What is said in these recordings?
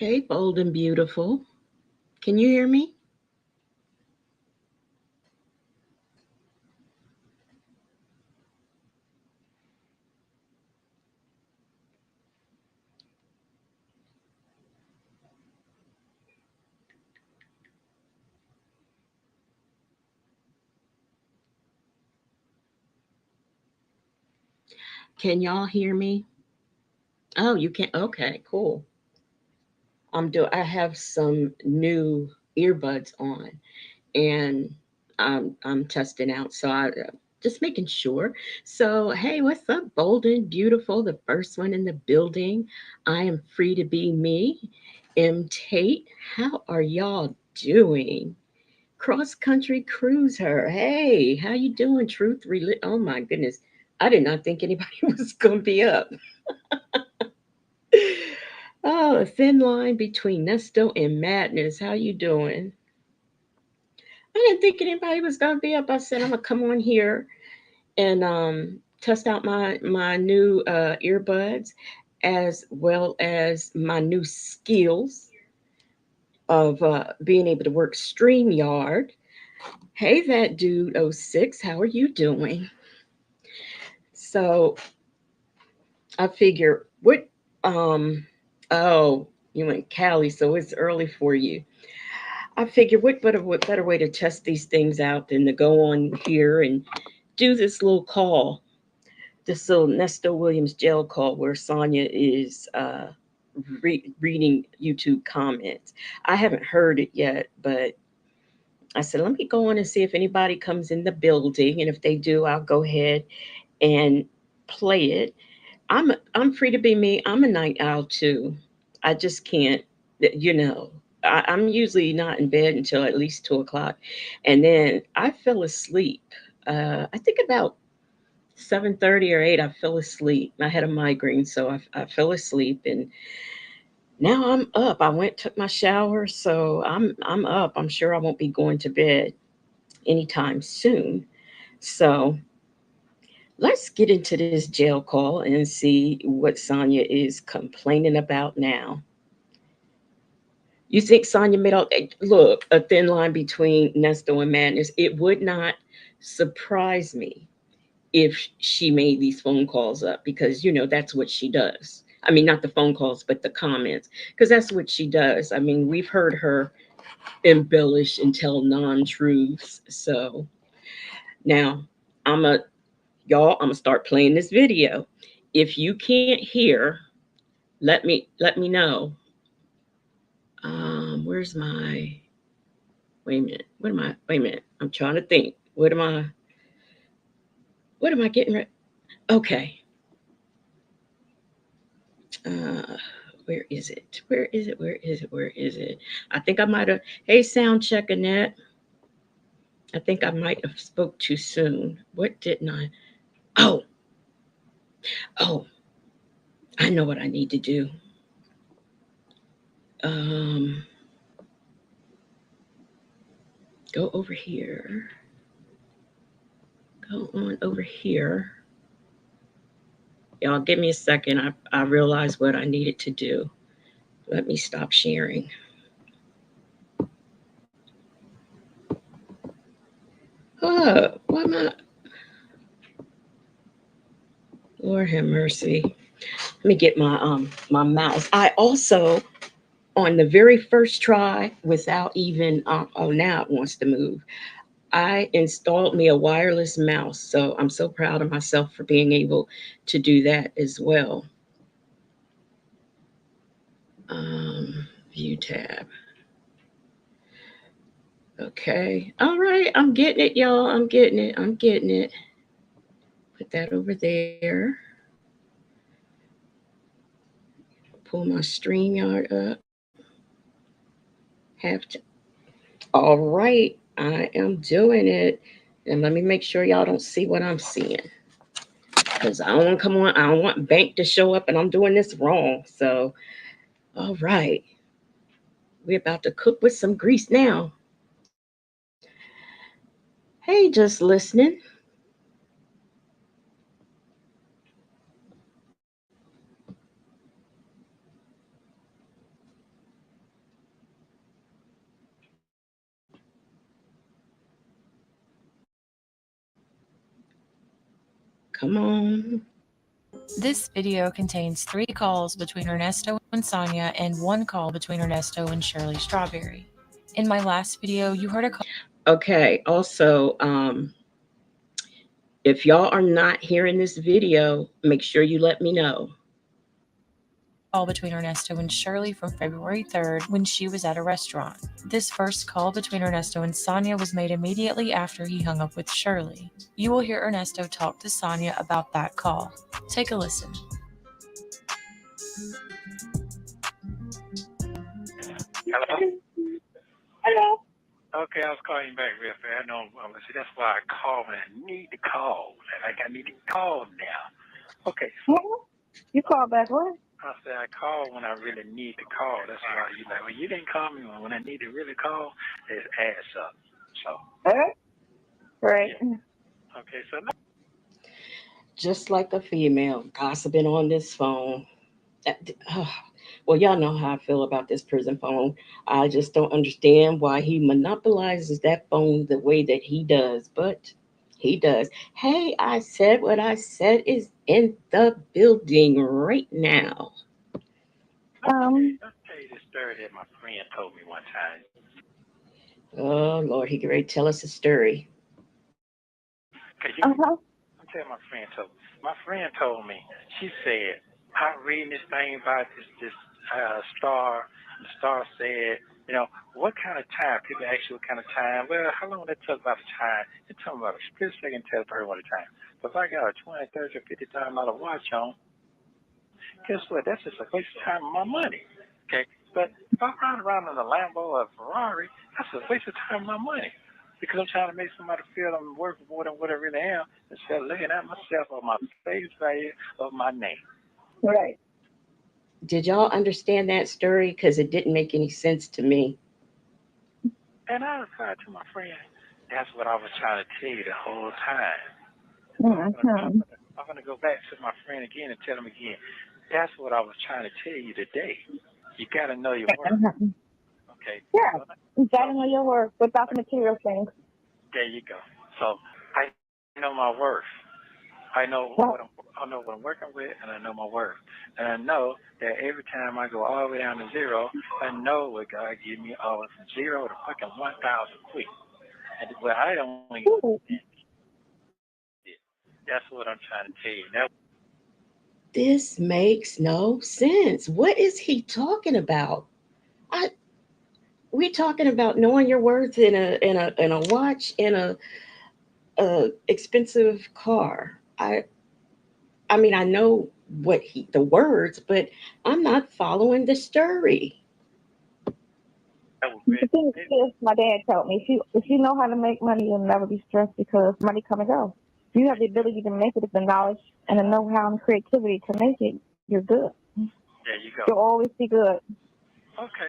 Hey, bold and beautiful. Can you hear me? Can y'all hear me? Oh, you can. Okay, cool. I have some new earbuds on, and I'm testing out. So I just making sure. So hey, what's up, bold and beautiful? The first one in the building. I am free to be me. M Tate, how are y'all doing? Cross country cruiser. Hey, how you doing? Oh my goodness. I did not think anybody was gonna be up. Oh, a thin line between Nesto and madness. How you doing? I didn't think anybody was gonna be up. I said I'm gonna come on here and test out my new earbuds as well as my new skills of being able to work StreamYard. Hey, that dude 06, how are you doing? So I figure what um oh, you went Cali, so it's early for you. I figure what better way to test these things out than to go on here and do this little call, this little Nesto Williams jail call where Sonya is reading YouTube comments. I haven't heard it yet, but I said let me go on and see if anybody comes in the building, and if they do, I'll go ahead and play it. I'm free to be me. I'm a night owl too. I just can't, you know. I'm usually not in bed until at least 2 o'clock, and then I fell asleep. I think about 7:30 or 8. I fell asleep. I had a migraine, so I fell asleep, and now I'm up. I went took my shower, so I'm up. I'm sure I won't be going to bed anytime soon. So let's get into this jail call and see what Sonya is complaining about now. You think Sonya made out look a thin line between Nesto and madness? It would not surprise me if she made these phone calls up because that's what she does. I mean, not the phone calls, but the comments, because that's what she does. I mean, we've heard her embellish and tell non-truths. So now I'm a y'all. I'm gonna start playing this video. If you can't hear, let me know. Where's my wait a minute? What am I? Wait a minute. I'm trying to think. What am I? What am I getting ready? Okay. Uh, where is it? Where is it? Where is it? Where is it? I think I might have. Hey, sound check, Annette. I think I might have spoke too soon. What didn't I? Oh, oh, I know what I need to do. Um, go over here. Go on over here. Y'all, give me a second. I realized what I needed to do. Let me stop sharing. Why am I? Lord have mercy. Let me get my mouse. I also on the very first try without even oh now it wants to move. I installed me a wireless mouse, so I'm so proud of myself for being able to do that as well. View tab. Okay. All right. I'm getting it, y'all. I'm getting it. I'm getting it. Put that over there. Pull my StreamYard up. Have to. All right. I am doing it. And let me make sure y'all don't see what I'm seeing. Because I don't want to come on. I don't want bank to show up and I'm doing this wrong. So, all right. We're about to cook with some grease now. Hey, just listening. Come on. This video contains 3 calls between Ernesto and Sonya and 1 call between Ernesto and Shirley Strawberry. In my last video, you heard a call Okay. Also, if y'all are not hearing this video, make sure you let me know. between Ernesto and Shirley from February 3rd when she was at a restaurant. This first call between Ernesto and Sonya was made immediately after he hung up with Shirley. You will hear Ernesto talk to Sonya about that call. Take a listen. Hello? Hello. Okay, I was calling you back real fast. I know, see, that's why I call when I need to call. Like, I need to call now. Okay. You call back what? I said I call when I really need to call. That's why you like, well, you didn't call me when I need to really call. It's ass up. So. Right. Yeah. Okay, so now. Just like a female gossiping on this phone. Well, y'all know how I feel about this prison phone. I just don't understand why he monopolizes that phone the way that he does, but he does. Hey, I said what I said is in the building right now. Let's tell you this story that my friend told me one time. Oh, Lord, he can ready to tell us a story. I'm telling my friend told me, she said, I'm reading this thing about this star. The star said, what kind of time? People ask you what kind of time. Well, how long they talk about the time? They talk about a split second tell per what the time. But if I got a 20, 30, or $50,000 watch on, guess what? That's just a waste of time and my money. Okay? But if I ride around in a Lambo or a Ferrari, that's a waste of time and my money. Because I'm trying to make somebody feel I'm worth more than what I really am instead of looking at myself or my face value of my name. Right. Did y'all understand that story? Because it didn't make any sense to me. And I replied to my friend, that's what I was trying to tell you the whole time. I'm going to go back to my friend again and tell him again, that's what I was trying to tell you today. You got to know your worth. Okay. Yeah, you got to know your worth without the material things. There you go. So I know my worth. I know I know what I'm working with, and I know my worth. And I know that every time I go all the way down to zero, I know what God give me all from 0 to fucking 1,000 quick. And what I don't that's what I'm trying to tell you. This makes no sense. What is he talking about? We talking about knowing your worth in a watch in a expensive car. I mean I know the words, but I'm not following the story. The thing is, my dad told me, if you know how to make money, you'll never be stressed because money come and go. You have the ability to make it with the knowledge and the know-how and creativity to make it. You're good. There you go. You'll always be good. Okay.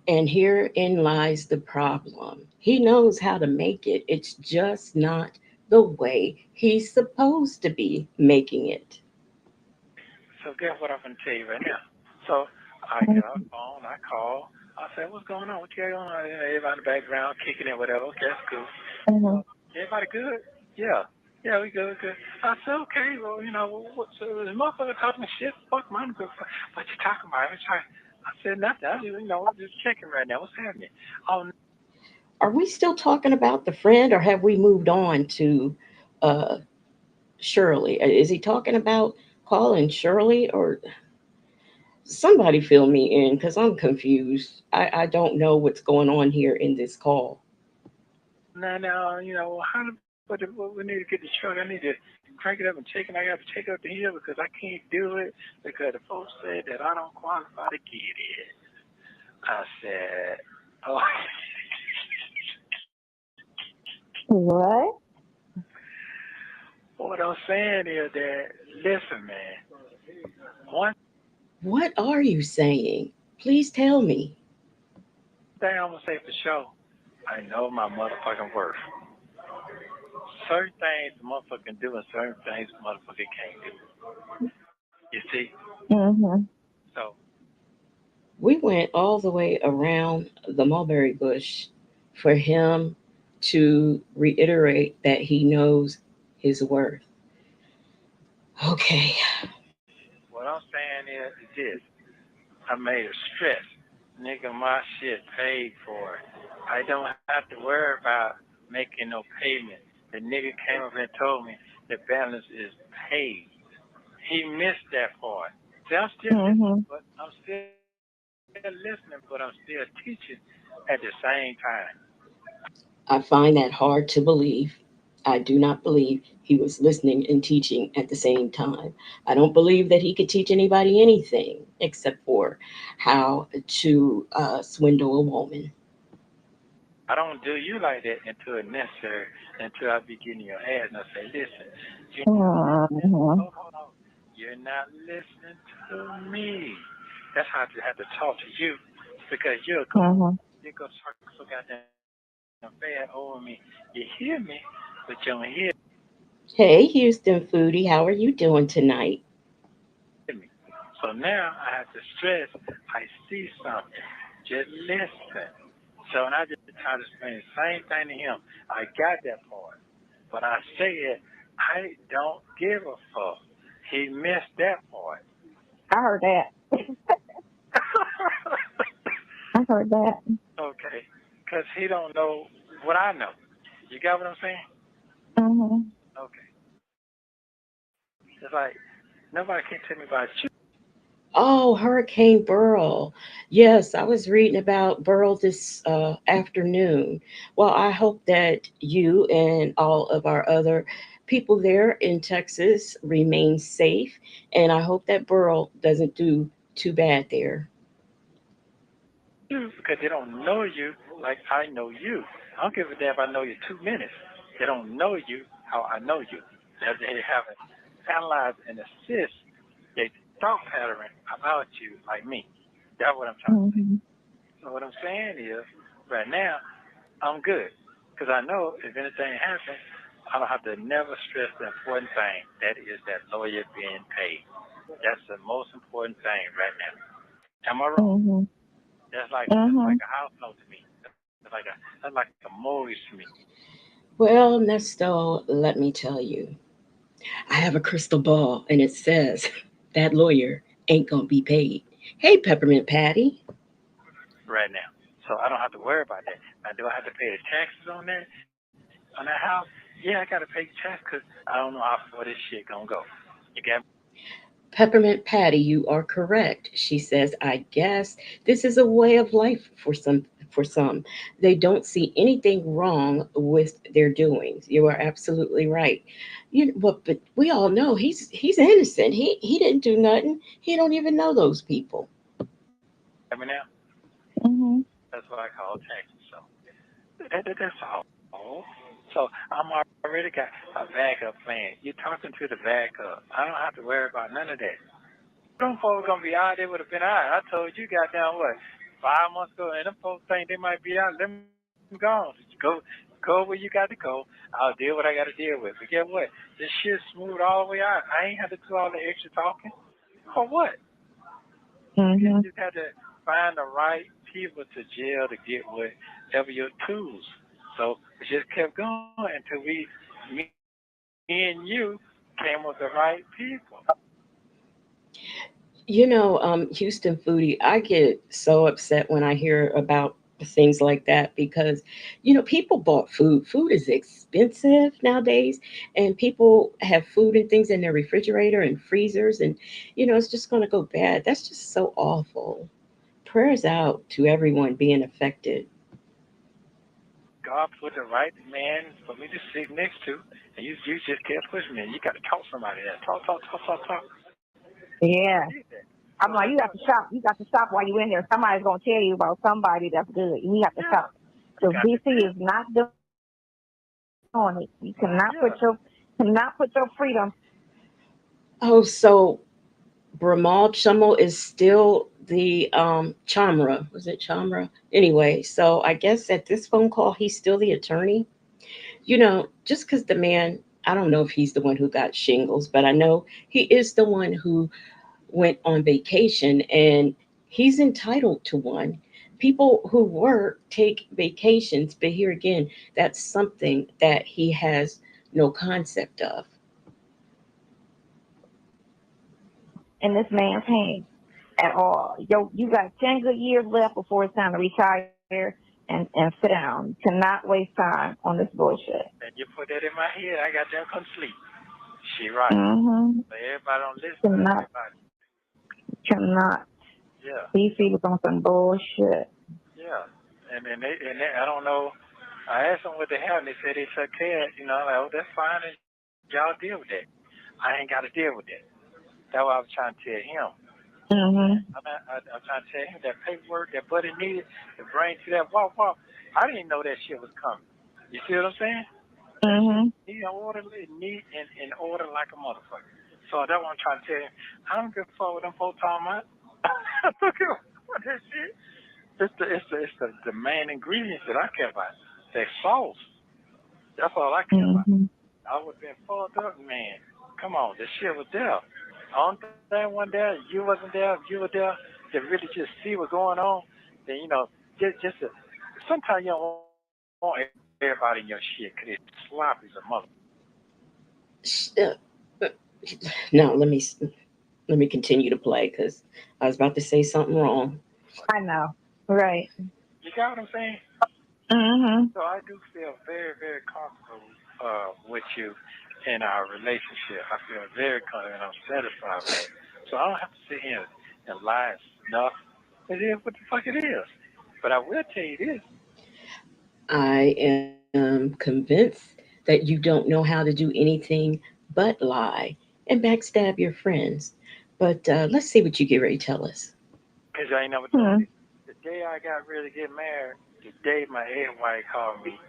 And herein lies the problem. He knows how to make it. It's just not the way he's supposed to be making it. So guess what I'm going to tell you right now. So I get on the phone, I call. I say, what's going on? What you got going on? Everybody in the background kicking it, whatever. Okay, that's cool. Everybody good? Yeah. Yeah, we good, good. I said, okay, well, so the motherfucker talking shit, fuck my good. What you talking about? I said, nothing. I'm just checking right now. What's happening? Oh, Are we still talking about the friend, or have we moved on to uh, Shirley? Is he talking about calling Shirley, or somebody fill me in because I'm confused. I don't know what's going on here in this call. now, but we need to get the truck. I need to crank it up and take it. I got to take it up the hill because I can't do it because the folks said that I don't qualify to get it. I said, oh. What? What I'm saying is that, listen, man. What are you saying? Please tell me. Thing I'm going to say for sure, I know my motherfucking worth. Certain things the motherfucker can do and certain things the motherfucker can't do. You see? Mm-hmm. So. We went all the way around the mulberry bush for him to reiterate that he knows his worth. Okay. What I'm saying is this. I made a stress. Nigga, my shit paid for it. I don't have to worry about making no payment. The nigga came up and told me the balance is paid. He missed that part. See, I'm still listening, Mhm. but I'm still listening, but I'm still teaching at the same time. I find that hard to believe. I do not believe he was listening and teaching at the same time. I don't believe that he could teach anybody anything except for how to swindle a woman. I don't do you like that until it's necessary, until I be getting your ass and I say, listen, you're not listening. Mhm. Hold on. You're not listening to me. That's how I have to talk to you because Mhm. you go talk so goddamn bad over me. You hear me, but you don't hear me. Hey, Houston Foodie, how are you doing tonight? So now I have to stress, I see something. Just listen. So when I just try to explain the same thing to him, I got that part. But I said, I don't give a fuck. He missed that part. I heard that. I heard that. Okay. Because he don't know what I know. You got what I'm saying? Mhm. Okay. It's like, nobody can tell me about you. Oh, Hurricane Burl. Yes, I was reading about Burl this afternoon. Well, I hope that you and all of our other people there in Texas remain safe, and I hope that Burl doesn't do too bad there. You because they don't know you like I know you. I don't give a damn if I know you 2 minutes. They don't know you how I know you. They haven't analyzed and assist their thought pattern about you like me. That's what I'm trying to say. Mhm. So what I'm saying is, right now, I'm good. Because I know if anything happens, I don't have to never stress the important thing. That is that lawyer being paid. That's the most important thing right now. Am I wrong? Mhm. That's like Mhm. a house note to me. That's like a mortgage to me. Well, Nesto, let me tell you, I have a crystal ball, and it says that lawyer ain't gonna be paid. Hey, Peppermint Patty. Right now. So I don't have to worry about that. Now, do I have to pay the taxes on that house? Yeah, I got to pay tax because I don't know how far this shit gonna go. You got me? Peppermint Patty, you are correct. She says, I guess this is a way of life for some. They don't see anything wrong with their doings. You are absolutely right. But we all know he's innocent. He didn't do nothing. He don't even know those people. You got me now? Mhm. That's what I call taxes. So that's all. So I'm already got a backup plan. You're talking to the backup. I don't have to worry about none of that. Them folks gonna be out. They would have been out. I told you, goddamn what, 5 months ago, and them folks think they might be out. Let them go. Go where you got to go. I'll deal what I got to deal with. But get what? This shit smooth all the way out. I ain't had to do all the extra talking. For what? You Mhm. just had to find the right people to jail to get whatever your tools. So it just kept going until me and you came with the right people. Houston Foodie, I get so upset when I hear about things like that because, people bought food. Food is expensive nowadays, and people have food and things in their refrigerator and freezers, and, it's just going to go bad. That's just so awful. Prayers out to everyone being affected. God put the right man for me to sit next to, and you just kept pushing me. You got to talk somebody that talk. I Yeah. did that. So I'm let's like, you talk got to about it. shop. You got to shop while you in there. Somebody's gonna tell you about somebody that's good. You have to Yeah, shop. you Because got to DC think. is not doing it. You Yeah, cannot put your freedom. Oh, so Bramal Chummel is still the Chamra. Was it Chamra? Anyway, so I guess at this phone call, he's still the attorney. Just because the man, I don't know if he's the one who got shingles, but I know he is the one who went on vacation and he's entitled to one. People who work take vacations, but here again, that's something that he has no concept of. in this man's hands at all. Yo, you got 10 good years left before it's time to retire and sit down. You cannot waste time on this bullshit. And you put that in my head, I got them come sleep. She right. Mm-hmm. But everybody don't listen to Cannot, everybody. cannot. Yeah, These people on some bullshit. yeah. And I don't know. I asked them what they have, and they said they took care. Like, oh, that's fine, and y'all deal with that. I ain't got to deal with that. That's what I was trying to tell him. Mm-hmm. I'm trying to tell him that paperwork that Buddy needed to bring to that walk. I didn't know that shit was coming. You see what I'm saying? That shit Mm-hmm. neat in order, neat in order like a motherfucker. So that's what I'm trying to tell you. I don't give a fuck what them folks talking about. I don't give a fuck what that shit. It's the main ingredients that I care about. They sauce. That's all I care about. Mm-hmm. I would have been fucked up, man. Come on, the shit was there. Only thing wasn't there, you wasn't there, if you were there to really just see what's going on, then just sometimes you don't want everybody in your shit because it's sloppy as a mother. Uh, uh, No, let me continue to play because I was about to say something wrong. I know. Right. You got what I'm saying? Mm-hmm. So I do feel very, very comfortable with you in our relationship. I feel very comfortable and I'm satisfied with it. So I don't have to sit here and lie and snuff. It is what the fuck it is. But I will tell you this. I am convinced that you don't know how to do anything but lie and backstab your friends. But let's see what you get ready to tell us. Because I ain't never told Hmm. you. The day I got ready to get married, the day my ex-wife called me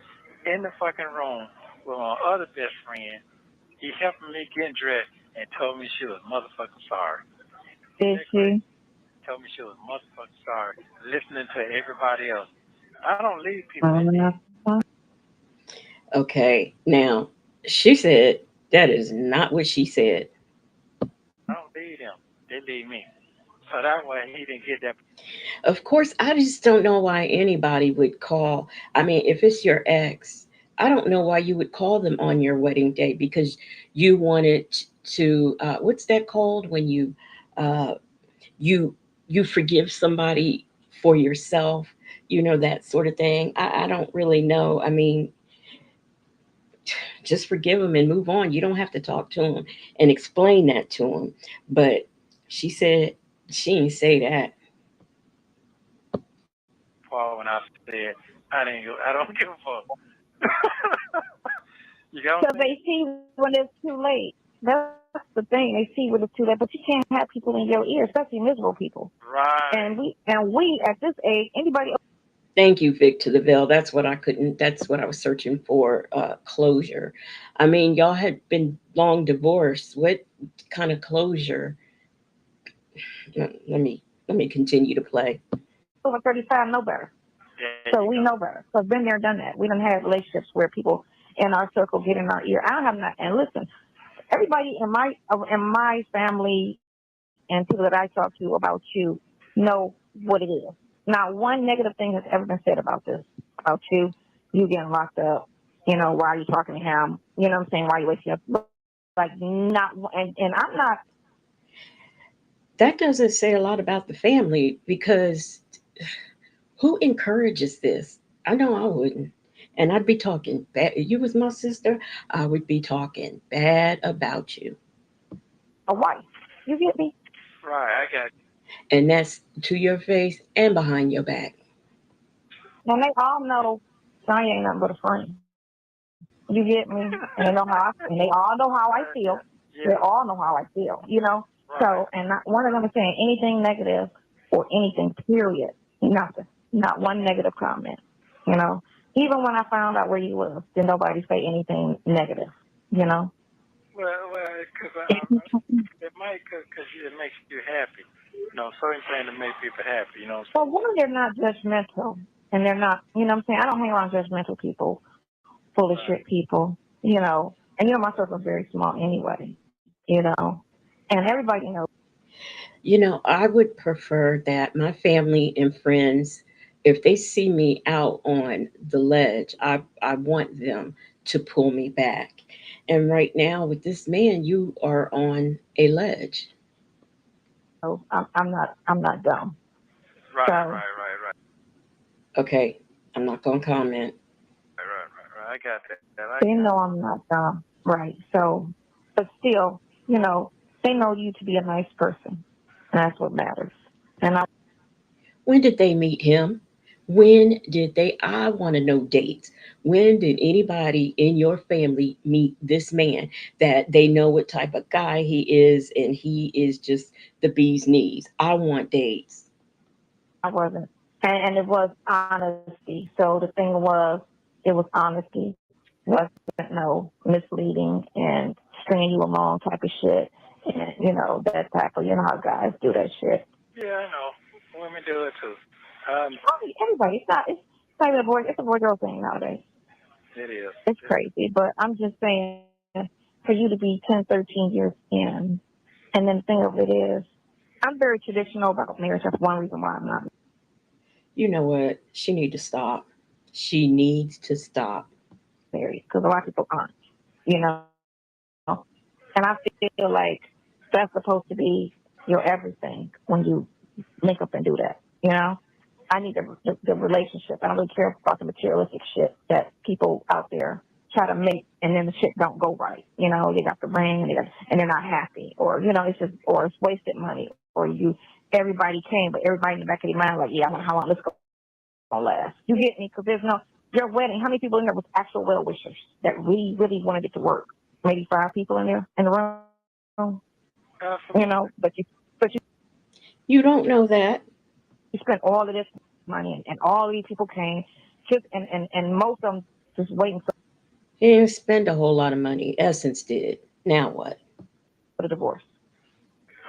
in the fucking room with my other best friend, he helped me get dressed and told me she was motherfucking sorry. Ain't Did that crazy? she? Told me she was motherfucking sorry, listening to everybody else. I don't leave people in Mm-hmm. there. Okay, now she said that is not what she said. I don't leave them. They leave me. So that way he didn't get that. Of course, I just don't know why anybody would call. I mean, if it's your ex, I don't know why you would call them on your wedding day because you wanted to. What's that called when uh, you you forgive somebody for yourself? You know that sort of thing. I don't really know. I mean, just forgive them and move on. You don't have to talk to them and explain that to them. But she said she didn't say that. Paul when I said I don't give a fuck. You got what I'm Because saying? they see when it's too late. That's the thing. They see when it's too late. But you can't have people in your ear, especially miserable people. And Right. we at this age, anybody Thank you, Vic to the Veil. That's what I couldn't. That's what I was searching for. Closure. I mean, y'all had been long divorced. What kind of closure? Let me continue to play. over 35 know better. There you So go. we know better. So been there, done that. We done had relationships where people in our circle get in our ear. I don't have not. And listen, everybody in my family and people that I talk to about you know what it is. Not one negative thing has ever been said about this, about you getting locked up. Why are you talking to him? You know what I'm saying? Why are you wasting your like not and I'm not. That doesn't say a lot about the family because who encourages this? I know I wouldn't. And I'd be talking bad. If you was my sister, I would be talking bad about you. A wife. You get me? Right, I got And that's to your face and behind your back. And they all know Sonya ain't nothing but a friend. You get me? And they know how and they all know how I feel. They yeah, all know how I feel. So, right. and not one of them is saying anything negative or anything, period. Nothing. Not one negative comment. You know, even when I found out where you live, did nobody say anything negative, you know? Well, because it might, because it makes you happy. Certain things that make people happy. You know what I'm Well, one, they're not judgmental and they're not, what I'm saying? I don't hang around judgmental people, full of saying? shit people, and my circle's very small anyway. And everybody knows. You know, I would prefer that my family and friends, if they see me out on the ledge, I want them to pull me back. And right now, with this man, you are on a ledge. I'm not dumb. Right, So right, right, right, Okay, I'm not gonna comment. right. I got that. I got they it. know I'm not dumb, right? So, but still, they know you to be a nice person, and that's what matters. And I When did they meet him? When did they? I want to know dates. When did anybody in your family meet this man that they know what type of guy he is and he is just the bee's knees? I want dates. wasn't, and it was honesty. So the thing was, it was honesty. Wasn't no misleading and stringing you along type of shit, and that type of how guys do that shit. Yeah, I know. Women do it too. Everybody, it's not even a boy. It's a boy girl thing nowadays. It is. It's crazy, but I'm just saying, for you to be 10, 13 years in, and then the thing of it is, I'm very traditional about marriage. That's one reason why I'm not You know what? She need to stop. She needs to stop. married because a lot of people aren't, you know. And I feel like that's supposed to be your everything when you link up and do that, I need the relationship. I don't really care about the materialistic shit that people out there try to make, and then the shit don't go right. They got the ring and they're not happy, or it's just or it's wasted money, or everybody came, but everybody in the back of their mind like, yeah, I wonder how long this gonna last. You get me? Because there's no your wedding. How many people in there was actual well wishers that really really wanted it to work? Maybe 5 people in there in the room. Absolutely. But you You don't know that. spent all of this money, and all these people came, just and most of them just waiting He didn't spend a whole lot of money. Essence did. Now what? for the divorce.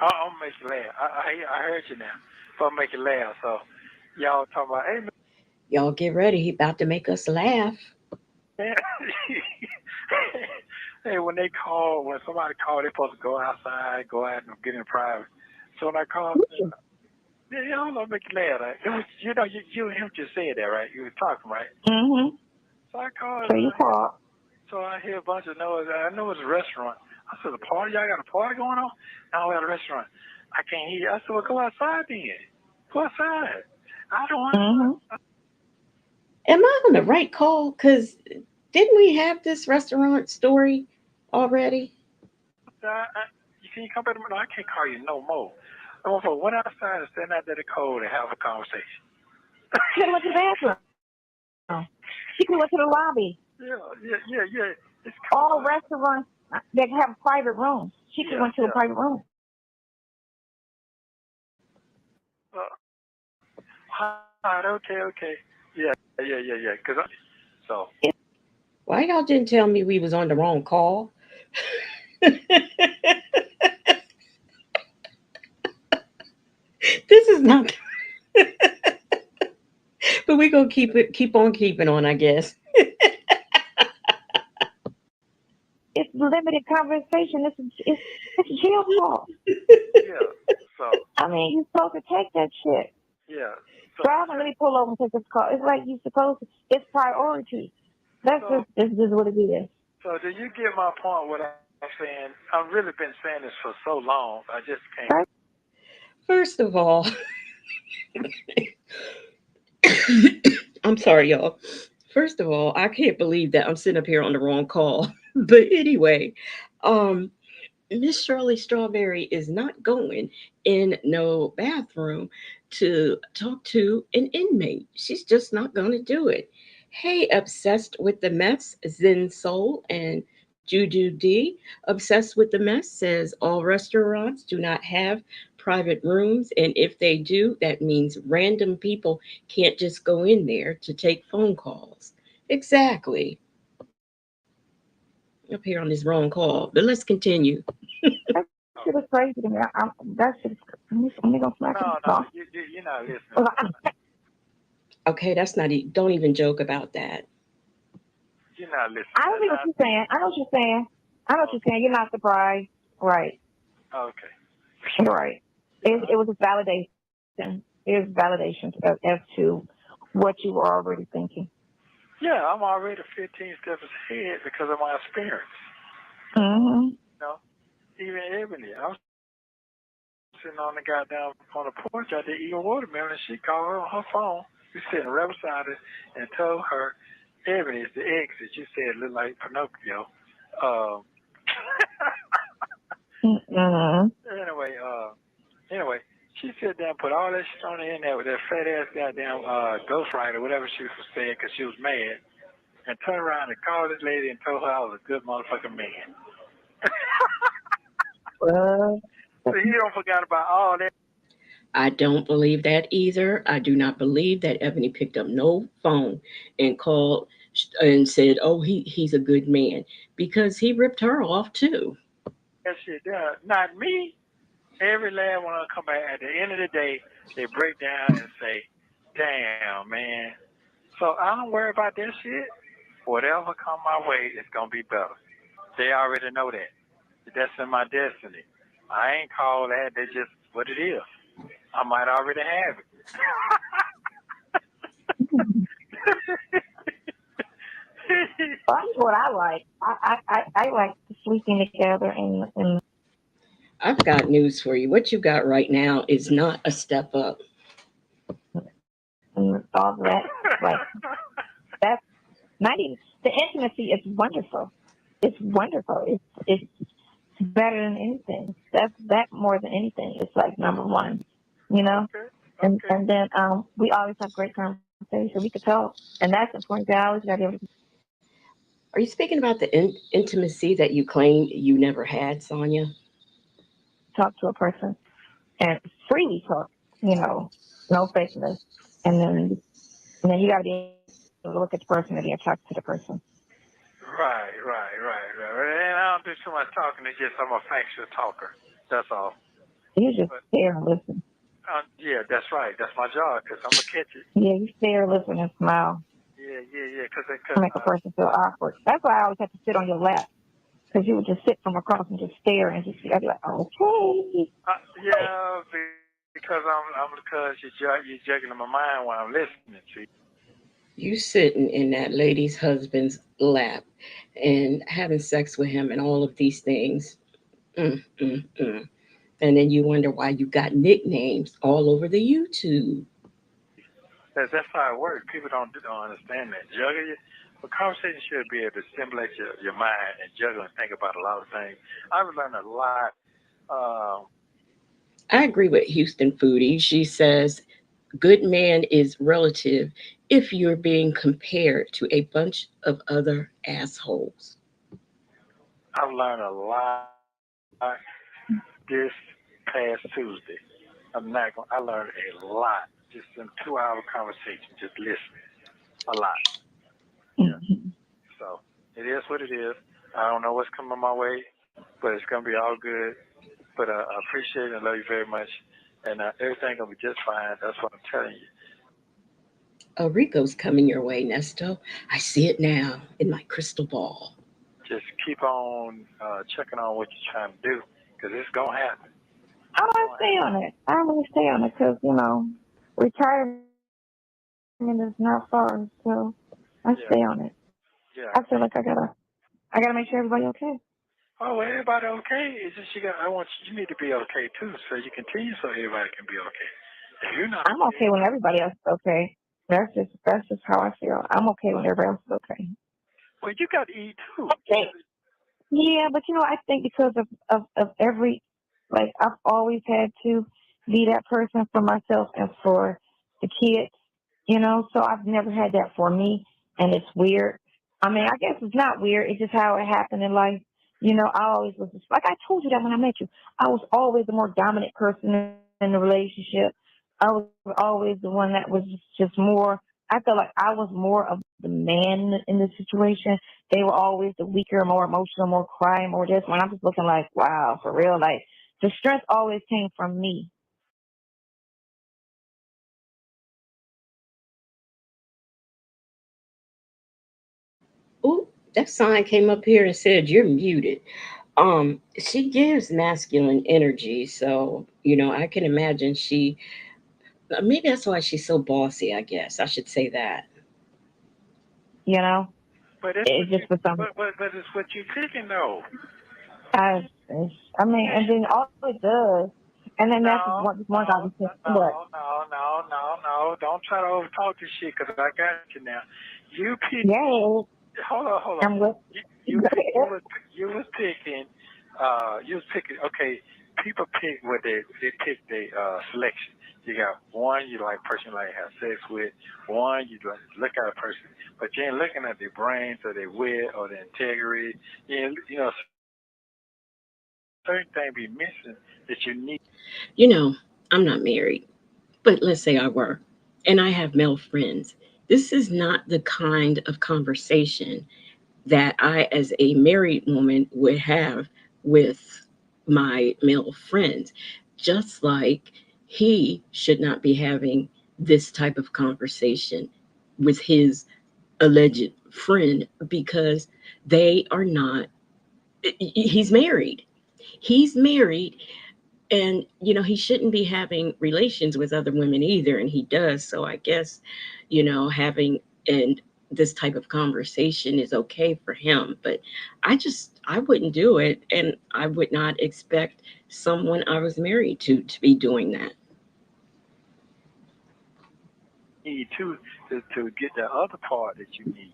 I'll make you laugh. I heard you now. So I'll make you laugh. So y'all talking about, hey Y'all get ready. He about to make us laugh. man. Hey, when somebody called, they supposed to go outside, go out and get in private. So when I called, yeah, hold on, make you laugh. Right? It was, you and him just said that, right? You were talking, right? Mm-hmm. So I called, So you called. so I hear a bunch of noise. I know it's a restaurant. I said, a party? Y'all got a party going on? No, we're at a restaurant. I can't hear you. I said, well, go outside then. Go outside. I don't want Mm-hmm. to. Am I on the right call? Because didn't we have this restaurant story already? You can you come back to me? No, I can't call you no more. I went outside and stand out there in the cold and have a conversation. She could have went to the bathroom. She could have went to the lobby. Yeah. It's All cold. restaurants that have private rooms. She could have Yeah, went to a yeah. private room. All right, okay. Yeah. So, Why y'all didn't tell me we was on the wrong call? This is not. But we gonna keep on keeping on, I guess. It's limited conversation. It's jail talk. yeah. So, I mean, you're supposed to take that shit. yeah. So, Drive and let me pull over and take this call. It's like you're supposed to. It's priority. That's so, just what it is. so, do you get my point? What I'm saying? I've really been saying this for so long. I just can't. Right? First of all, I'm sorry, y'all. First of all, I can't believe that I'm sitting up here on the wrong call. But anyway, um, Miss Shirley Strawberry is not going in no bathroom to talk to an inmate. She's just not going to do it. Hey, obsessed with the mess, Zen Soul and Juju D. Obsessed with the mess says all restaurants do not have private rooms, and if they do, that means random people can't just go in there to take phone calls. Exactly. Up here on this wrong call, but let's continue. That shit is crazy to me. That shit is. Let me go smack him. No. No. You're not listening. Well, Okay, that's not. Don't even joke about that. You're not listening. I don't see what you're saying. I know what you're saying. I know what you're saying. You're not surprised. Right. Okay. Right. Yeah. It was a validation. It was validation as to what you were already thinking. Yeah, I'm already 15 steps ahead because of my experience. Mm-hmm. You know, even Ebony, I'm 16 steps ahead sitting on the goddamn on the porch out there eating watermelon. And she called her on her phone. We sitting right beside her and told her, Ebony is the ex that you said looked like Pinocchio. Um, Mm-hmm. anyway, anyway, she sat there and put all that shit on the internet with that fat ass goddamn ghostwriter, whatever she was saying, because she was mad, and turned around and called this lady and told her I was a good motherfucking man. Well, So he don't forgot about all that. I don't believe that either. I do not believe that Ebony picked up no phone and called and said, "Oh, he's a good man," because he ripped her off too. Shit there. Not me. Every last one of them come back at the end of the day, they break down and say, "Damn, man." So I don't worry about that shit. Whatever come my way, it's gonna be better. They already know that. That's in my destiny. I ain't called that. That's just what it is. I might already have it. that's what I like. I like sleeping together and I've got news for you. What you got right now is not a step up. all that. Like that's not even the intimacy is wonderful. It's wonderful. It's better than anything. That's that more than anything. It's like number one, you know. Okay. Okay. And then we always have great conversation. We could talk, and that's important. I always got to be able to Are you speaking about the intimacy that you claim you never had, Sonya? talk to a person and freely talk. You know, no fakeness. And then you got to be able to look at the person and be attracted to the person. Right. And I don't do too much talking. It's just I'm a factual talker. That's all. You just But stare and listen. yeah, that's right. That's my job because I'm gonna catch it. Yeah, you stare, listen, and smile. Yeah. Make a person feel awkward. That's why I always have to sit on your lap because you would just sit from across and just stare and just I'd be like, okay. Yeah, because you're juggling my mind while I'm listening to you. You sitting in that lady's husband's lap and having sex with him and all of these things. Mm. And then you wonder why you got nicknames all over the YouTube. That's how it works. People don't understand that. But conversation should be able to stimulate your mind and juggle and think about a lot of things. I've learned a lot. Uh, I agree with Houston Foodie. She says, good man is relative if you're being compared to a bunch of other assholes. I've learned a lot this past Tuesday. I'm not going. I learned a lot just in 2 hour conversation, just listening. A lot. Yeah. Mhm. So it is what it is. I don't know what's coming my way, but it's gonna be all good. But I appreciate and love you very much, and everything gonna be just fine. That's what I'm telling you. Rico's coming your way, Nesto. I see it now in my crystal ball. Just keep on checking on what you're trying to do, because it's gonna happen. I It's want to gonna stay happen. on it. I want to stay on it because, retirement is not far. So I stay on it. Yeah, I feel like yeah. I gotta make sure everybody okay. Oh, well, everybody okay? It's just I want you need to be okay too, so you continue so everybody can be okay. If you're not I'm okay okay, when everybody else is okay. That's just how I feel. I'm okay when everybody else is okay. well, you got to eat too. You Okay. got to. Yeah, but I think because of every, like, I've always had to be that person for myself and for the kids, so I've never had that for me. And it's weird. I mean, I guess it's not weird. It's just how it happened in life. I always was just, like I told you that when I met you, I was always the more dominant person in the relationship. I was always the one that was just more, I felt like I was more of the man in the situation. They were always the weaker, more emotional, more crying, more this. When I'm just looking like, wow, for real, like the strength always came from me. Ooh, that sign came up here and said you're muted. She gives masculine energy, so I can imagine maybe that's why she's so bossy, I guess. I should say that. You know, But it's what it's just you. for some. But it's what you thinking though. I, I mean, and then all it does. And then that's No, one guy was just what? no. Don't try to overtalk this shit because I got you now. You pick. Yeah, Hold on. I'm with. You pick. You was picking. You was picking. Okay, people pick what they pick their selection. You got one you like person you like have sex with. One you like look at a person, but you ain't looking at their brains or their wit or their integrity. You know certain things be missing that you need. You know, I'm not married, but let's say I were, and I have male friends. This is not the kind of conversation that I, as a married woman, would have with my male friends. Just like he should not be having this type of conversation with his alleged friend because they are not, he's married. He's married, and he shouldn't be having relations with other women either, and he does. So I guess having and this type of conversation is okay for him, but I wouldn't do it, and I would not expect someone I was married to be doing that. Need to get the other part that you need,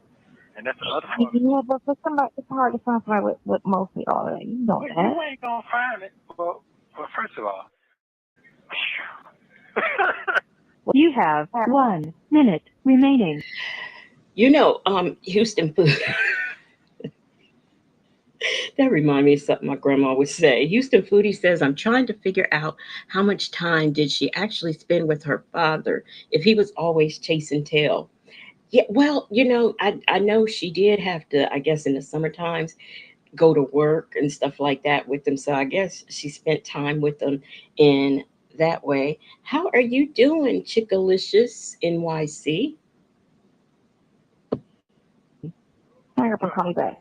and that's the other part. Yeah, but for somebody, it's hard to find somebody with mostly all that. You know Well, you that. ain't gonna find it. Well, first of all, You have 1 minute remaining. Houston food. That reminds me of something my grandma would say. Houston Foodie says, I'm trying to figure out how much time did she actually spend with her father if he was always chasing tail. Yeah, well, I know she did have to, I guess, in the summer times, go to work and stuff like that with them. So I guess she spent time with them in that way. How are you doing, Chickalicious NYC? Hang up and call me back.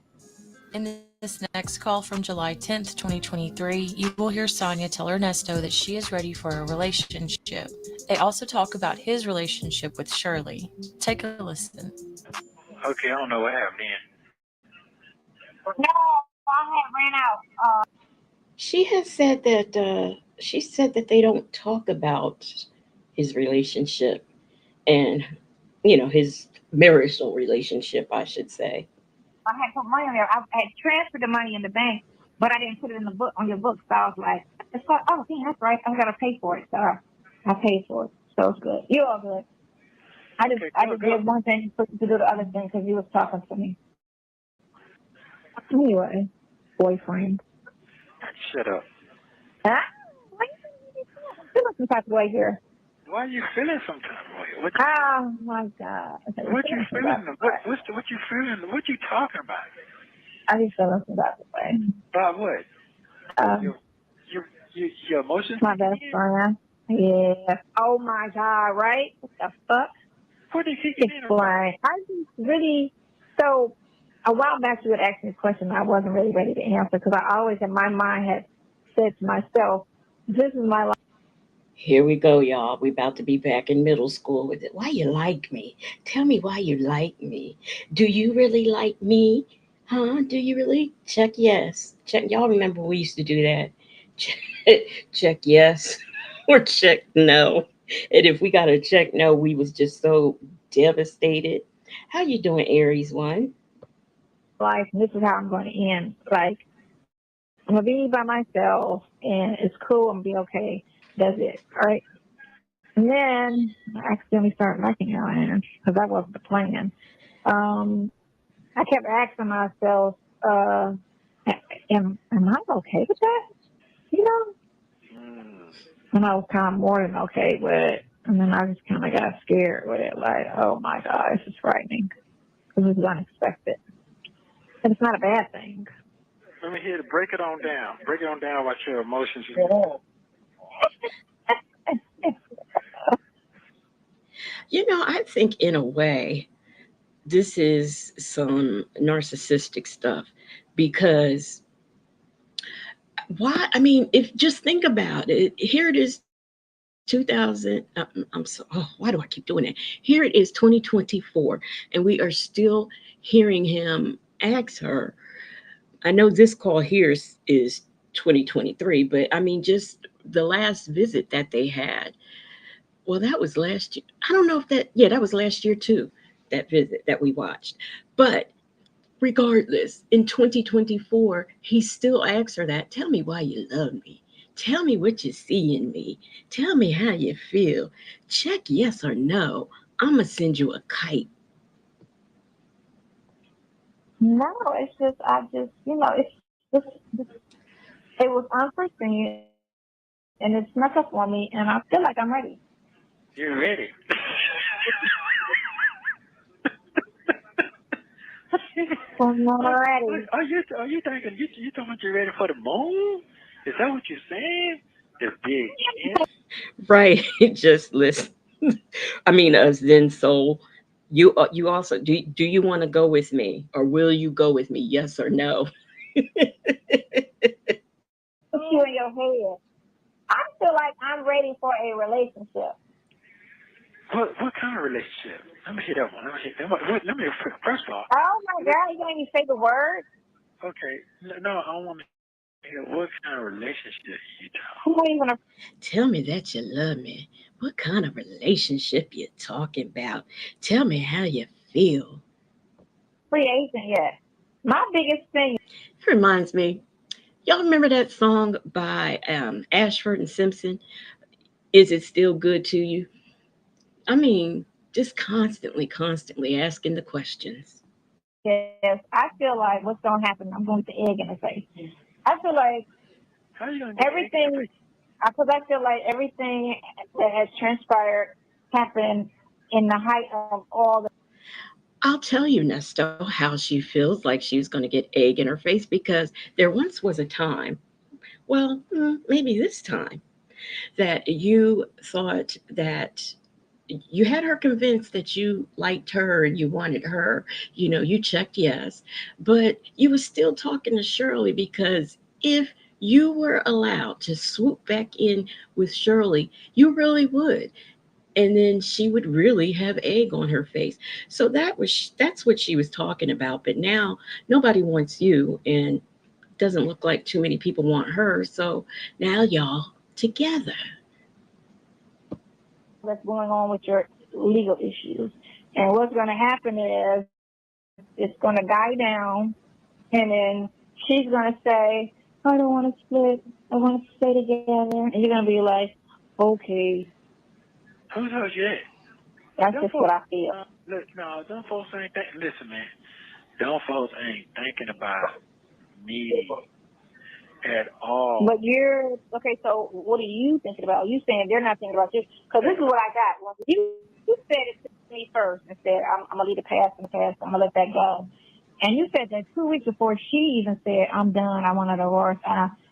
In this next call from July 10th, 2023, you will hear Sonya tell Ernesto that she is ready for a relationship. They also talk about his relationship with Shirley. Take a listen. okay, I don't know what happened then. No, I had ran out. She said that they don't talk about his relationship and his marital relationship, I should say. I had put money on there. I had transferred the money in the bank, but I didn't put it in the book on your book. So I was like, it's called, oh, dang, that's right. I gotta pay for it. So I paid for it. So it's good. You all good. Okay, I go just go. did one thing to do the other thing because you was talking to me. Anyway, boyfriend. Shut up. Huh? Why you feeling some type of way here? Why you feeling some type of way? Oh my God. What you feeling? What you feeling? What you talking about? I just feeling some type of way. About what? Um, Your your emotions my kicking best in? friend. Yeah. Oh my God, right? What the fuck? What they kicking in about? Explain. I just really, so a while back you had asked me a question I wasn't really ready to answer because I always in my mind had said to myself, this is my life. Here we go, y'all. We about to be back in middle school with it. Why you like me? Tell me why you like me. Do you really like me? Huh? Do you really? Check yes. Check. Y'all remember we used to do that? Check yes or check no. And if we got a check no, we was just so devastated. How you doing, Aries one? And this is how I'm going to end. Like, I'm going to be by myself and it's cool. I'm going to be okay. That's it. All right. And then I accidentally started liking Atlanta because that wasn't the plan. Um, I kept asking myself, am I okay with that? You know? Mm. And I was kind of more than okay with it. And then I just kind of got scared with it. Like, oh my God, this is frightening because it's unexpected. And it's not a bad thing. Let me hear it. Break it on down. Break it on down about your emotions. I think in a way this is some narcissistic stuff because why? I mean, if just think about it, here it is 2000. I'm so, oh, why do I keep doing that? Here it is 2024, and we are still hearing him ask her. I know this call here is 2023, but I mean, just the last visit that they had. Well, that was last year. I don't know if that, yeah, that was last year too, that visit that we watched. But regardless, in 2024, he still asks her that. Tell me why you love me. Tell me what you see in me. Tell me how you feel. Check yes or no. I'm going to send you a kite. No, it's just I just it's it was unforeseen and it snuck up on me, and I feel like I'm ready. You're ready. I'm What, ready. are you thinking you talking you're ready for the moon? Is that what you're saying? The big yes. Right. Just listen. I mean, us then soul. You also do you want to go with me or will you go with me? Yes or no? Put you in your head. I feel like I'm ready for a relationship. What kind of relationship? Let me hear that one. Let me hear that one. Let me first of all. Oh my What, God, you gonna even say the word? okay. No, I want to hear what kind of relationship you I'm talking. not even a Tell me that you love me. What kind of relationship you talking about? Tell me how you feel. free agent yet. My biggest thing It reminds me, y'all remember that song by Ashford and Simpson? Is it still good to you? I mean, just constantly asking the questions. is I feel like what's gonna happen. I'm going to egg in the face. I feel like How you gonna get egg in the everything face? because I feel like everything that has transpired happened in the height of all the. I'll tell you, Nesto, how she feels like she's going to get egg in her face because there once was a time, well, maybe this time, that you thought that you had her convinced that you liked her and you wanted her. You checked yes, but you were still talking to Shirley because if you were allowed to swoop back in with Shirley, you really would. And then she would really have egg on her face. So that's what she was talking about. But now nobody wants you, and doesn't look like too many people want her. So now y'all together. That's going on with your legal issues. And what's going to happen is it's going to die down, and then she's going to say, "I don't want to split. I want to stay together," and you're going to be like, "Okay." Who told you that? That's Them just what folks, I feel. look, no, them folks ain't think. Listen, man, them folks ain't thinking about me at all. But you're okay. So what are you thinking about? You saying they're not thinking about you? Because this is what I got. When you said it to me first and said, I'm gonna leave the past in the past. I'm gonna let that go. And you said that 2 weeks before she even said, "I'm done. I want a divorce."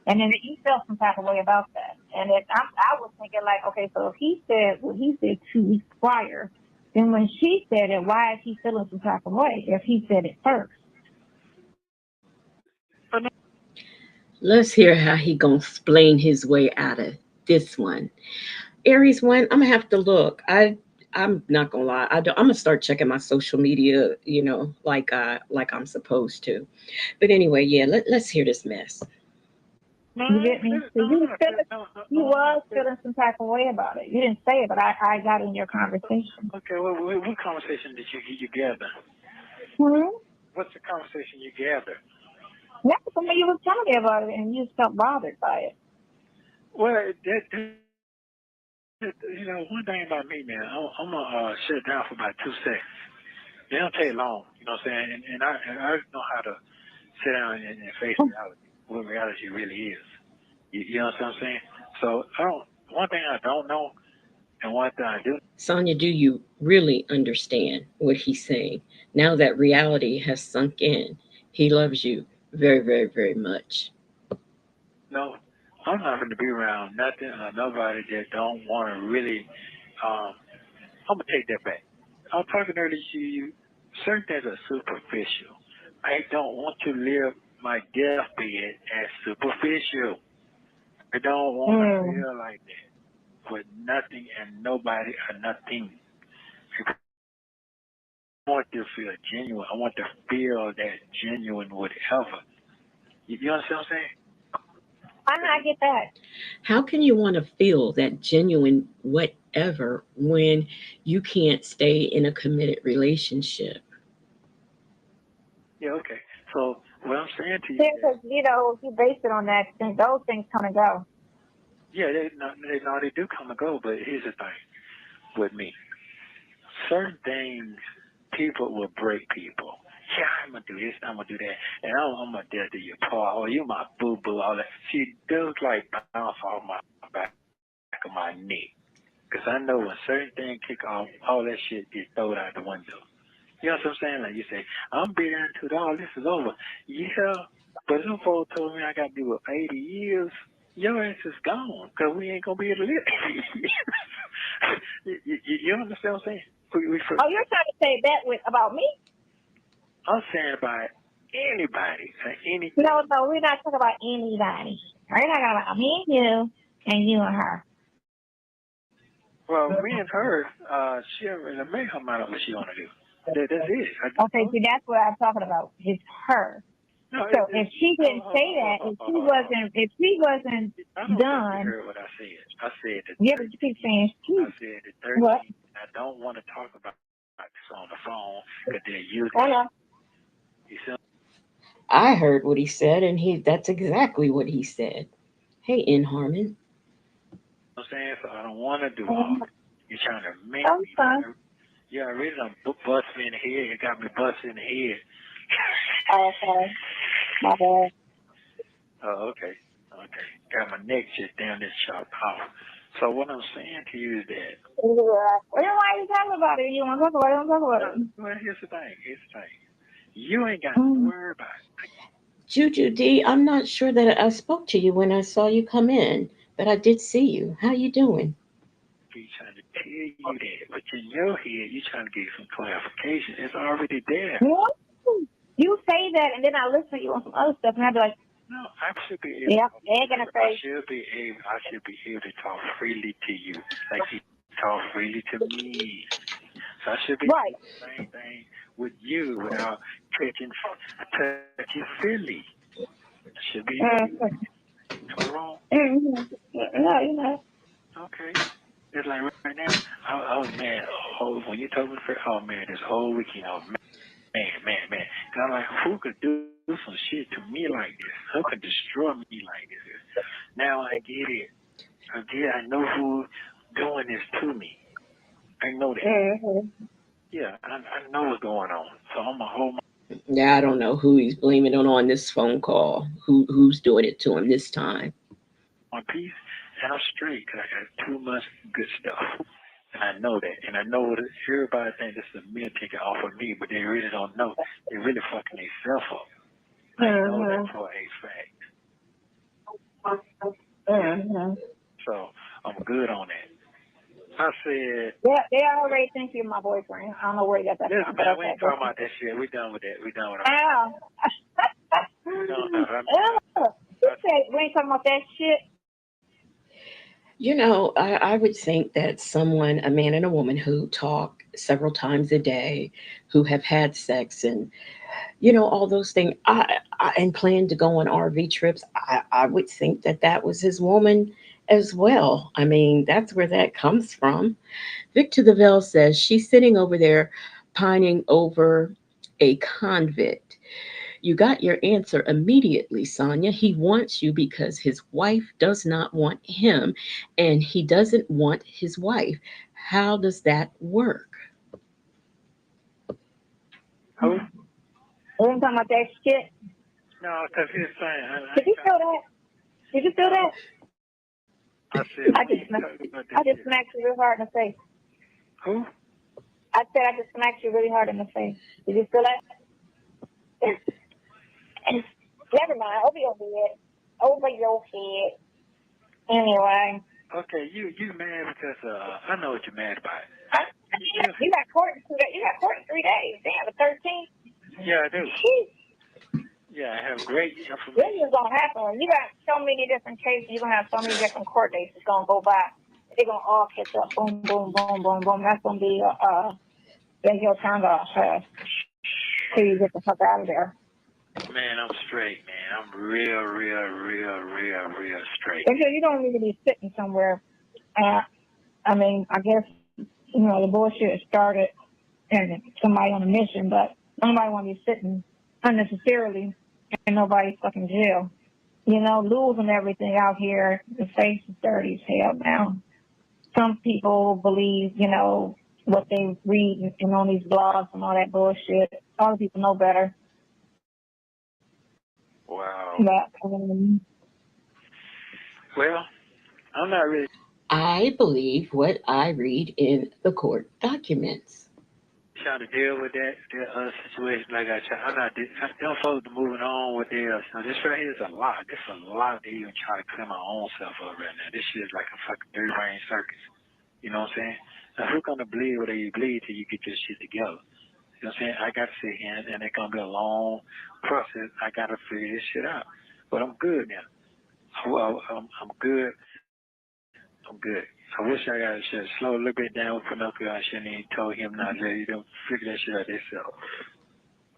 And then you felt some type of way about that. And I was thinking like, okay, so if he said what he said 2 weeks prior, then when she said it, why is he feeling some type of way if he said it first? Let's hear how he gonna explain his way out of this one. Aries one, I'm gonna have to look. I'm not gonna lie. I'm gonna start checking my social media, like I'm supposed to. But anyway, yeah, let's hear this mess. No, You I get ain't me? feeling. So No, I'm you not feel feeling. No, no, you no, I'm not was feeling. feeling some type of way about it. You didn't say it, but I got in your conversation. Okay, what conversation did you gather? Hmm? What's the conversation you gather? That's for me. You was telling me about it, and you just felt bothered by it. Well, one thing about me, man, I'm gonna shut down for about 2 seconds. They don't take long, you know what I'm saying? And I know how to sit down and face reality, what reality really is. You know what I'm saying? So I don't. One thing I don't know, and one thing I do. Sonya, do you really understand what he's saying? Now that reality has sunk in, he loves you very much. No, I'm not going to be around nothing or nobody that don't want to really. Um, I'm gonna take that back. I was talking earlier to you. Certain things are superficial. I don't want to live my deathbed as superficial. I don't want to Mm. feel like that with nothing and nobody or nothing. I want to feel genuine. I want to feel that genuine whatever. You understand what I'm saying? I get that. How can you want to feel that genuine whatever when you can't stay in a committed relationship? Yeah, okay. So what I'm saying to you is that, Because if you base it on that, then those things come and go. yeah, they do come and go, but here's the thing with me. Certain things, people will break people. Yeah, I'm gonna do this, I'm gonna do that, and I'm gonna do your part, or you my boo boo, all that. She does like bounce off my back of my neck, cause I know when certain things kick off, all that shit gets thrown out the window. You know what I'm saying? Like you say, I'm being into it all. This is over. Yeah, but some folks told me I got to do it 80 years. Your ass is gone because we ain't gonna be able to live. You understand what I'm saying? Oh, you're trying to say that about me? I'm saying about anybody or No, anything. no, we're not talking about anybody. We're talking about me and you and her. Well, me and her, she already made her mind up what she wanna do. That's it. I just Okay, told see, that's what I'm talking about. It's her. you. No, So if she didn't say that, hold. if she wasn't I don't think you done, heard what I said. I said the yeah, but you keep 13th. saying I she. said the What? 13th. I don't want to talk about this on the phone because they're using I it. know. You see what I heard what he said, and that's exactly what he said. Hey, In Harmon. I'm saying? So I don't want to do all Um, that. You're trying to make I'm me. fine. Yeah, I really done bust me in the head. You got me busted in the head. Oh, okay. My bad. Oh, okay. Okay. Got my neck just down this chopped off. So what I'm saying to you is that, Well, then why are you talking about it? You want to talk about it? Don't talk about it. well, here's the thing. Here's the thing. You ain't got to Mm. worry about it. Juju D, I'm not sure that I spoke to you when I saw you come in, but I did see you. How you doing? Be trying to tell you that, but in your head, you trying to get some clarification. It's already there. What? You say that, and then I listen to you on some other stuff, and I'd be like, No, I should be able. yep, they're going to I say, should be able. I should be able to talk freely to you, like you talk freely to me. So I should be right. the same thing with you without touching Philly. I should be able to do that. Mm-hmm. Am I wrong? Mm-hmm. No, you know. Okay. It's like right now. I was mad. Oh, when you told me the first, oh man, this whole weekend, oh man. And I'm like, who could do some shit to me like this? Who could destroy me like this? Now I get it. I know who doing this to me. I know that. Mm-hmm. Yeah, I know what's going on. So I'm gonna hold Yeah, I don't know who he's blaming on this phone call. Who's doing it to him this time? my peace, and I'm straight because I got too much good stuff. And I know that. And I know that everybody thinks this is a meal ticket off of me, but they really don't know. They really fucking themselves up. I know that Mm-hmm. for a fact. Yeah. Mm-hmm. So I'm good on that. I said, Yeah, they already think you're my boyfriend. I don't know where you got that listen, from, but man, we okay. ain't talking about that shit. We done with that. We done with all that. Ow. We done with that. You said we ain't talking about that shit. You know, I would think that someone, a man and a woman who talk several times a day, who have had sex and, all those things, and plan to go on RV trips, I would think that that was his woman as well. I mean, that's where that comes from. Victor the Veil says she's sitting over there pining over a convict. You got your answer immediately, Sonya. He wants you because his wife does not want him, and he doesn't want his wife. How does that work? Who? We ain't talking about that shit. No, because here's the thing. I Did ain't you trying feel to. that? Did you feel No. that? I said, I we just ain't talking about that I just shit. smacked you real hard in the face. Who? I said I just smacked you really hard in the face. Did you feel that? Never mind. Over your head. Over your head. Anyway. Okay, you mad because I know what you're mad about. You got court in 2 days. You got court in 3 days. Damn, the 13th. Yeah, I do. Sheesh. Yeah, I have great This information. is gonna happen. You got so many different cases. You're gonna have so many different court dates. It's gonna go by. They're gonna all catch up. Boom, boom, boom, boom, boom. That's gonna be that's your time to till you get the fuck out of there. Man, I'm straight, man. I'm real straight. Because you don't need to be sitting somewhere. Uh, I mean, I guess, the bullshit started and somebody on a mission, but nobody want to be sitting unnecessarily and nobody's fucking jail. Losing everything out here. The face is dirty as hell now. Some people believe, what they read and on these blogs and all that bullshit. Other people know better. Wow. But Well, I'm not really I believe what I read in the court documents. trying to deal with that situation like I try. I'm not. Them folks moving on with their. So this right here is a lot. This is a lot to even try to clear my own self up right now. This shit is like a fucking three brain circus. You know what I'm saying? Now who's gonna bleed where you bleed till you get your shit together? You know what I'm saying? I gotta sit here and it's gonna be a long process. I gotta figure this shit out. But I'm good now. Well, I'm good. I'm good. I wish I got should slow a little bit down with Pinocchio. I shouldn't even told him not to let them figure that shit out themselves.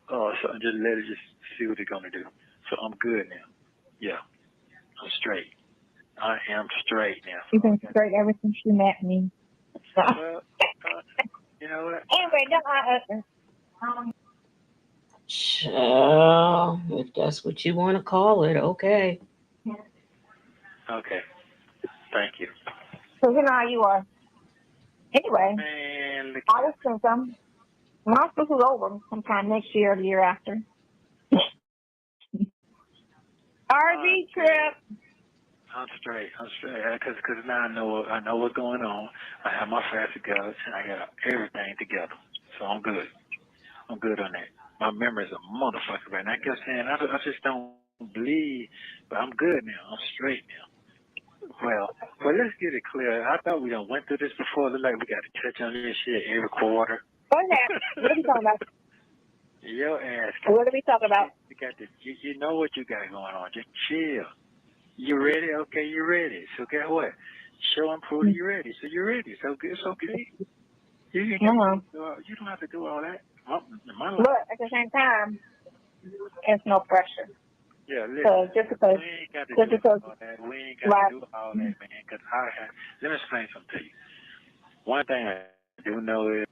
Oh, so just let it just see what they're gonna do. So I'm good now. Yeah, I'm straight. I am straight now. you've been straight ever since you met me. So, Well, you know what? anyway, If that's what you want to call it, okay. Okay. Thank you. so you know how you are. Anyway, Man, look I here. was thinking, my this is over sometime next year or the year after. I'm RV good. trip. I'm straight. I'm straight. Cause now I know what's going on. I have my facts together and I got everything together. So I'm good. I'm good on that. My memory's a motherfucker right now. I kept saying I just don't believe, but I'm good now. I'm straight now. Well, let's get it clear. I thought we done went through this before. Look like we got to touch on this shit every quarter. What's that? What are we talking about? Your ass got What are we talking about? you know what you got going on. Just chill. You ready? Okay, you ready. So guess what? Show and prove that you're ready. So you're ready. So it's okay. You don't have to do all that. My life. But at the same time, it's no pressure. Yeah, So listen. just because, We ain't got to just do because, all that. We ain't got to like, do all that, man. Cause let me explain something to you. One thing I do know is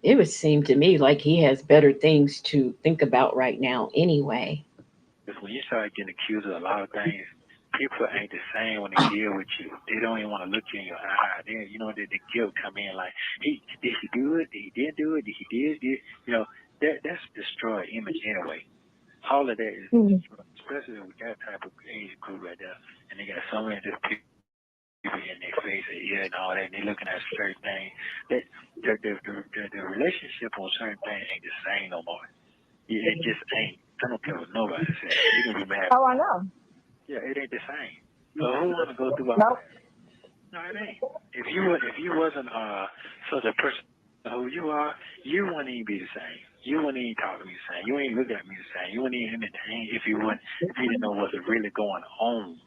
It would seem to me like he has better things to think about right now anyway. when you start getting accused of a lot of things, people ain't the same when they deal with you. They don't even want to look you in your eye. The guilt come in like, did he do it? Did he didn't do it? Did he did? You know, that's destroy image anyway. All of that is destroyed, especially with that type of age group right there. And they got so many just people in their face and ear and all that. And they looking at certain things. That the relationship on certain things ain't the same no more. It just ain't. I don't care what nobody says. You can be mad. oh, I know. Yeah, it ain't the same. So who want to go through all Nope. that? No, it ain't. If you wasn't such a person who you are, you wouldn't even be the same. You wouldn't even talk to me the same. You wouldn't even look at me the same. You wouldn't even entertain if you didn't know what's really going on.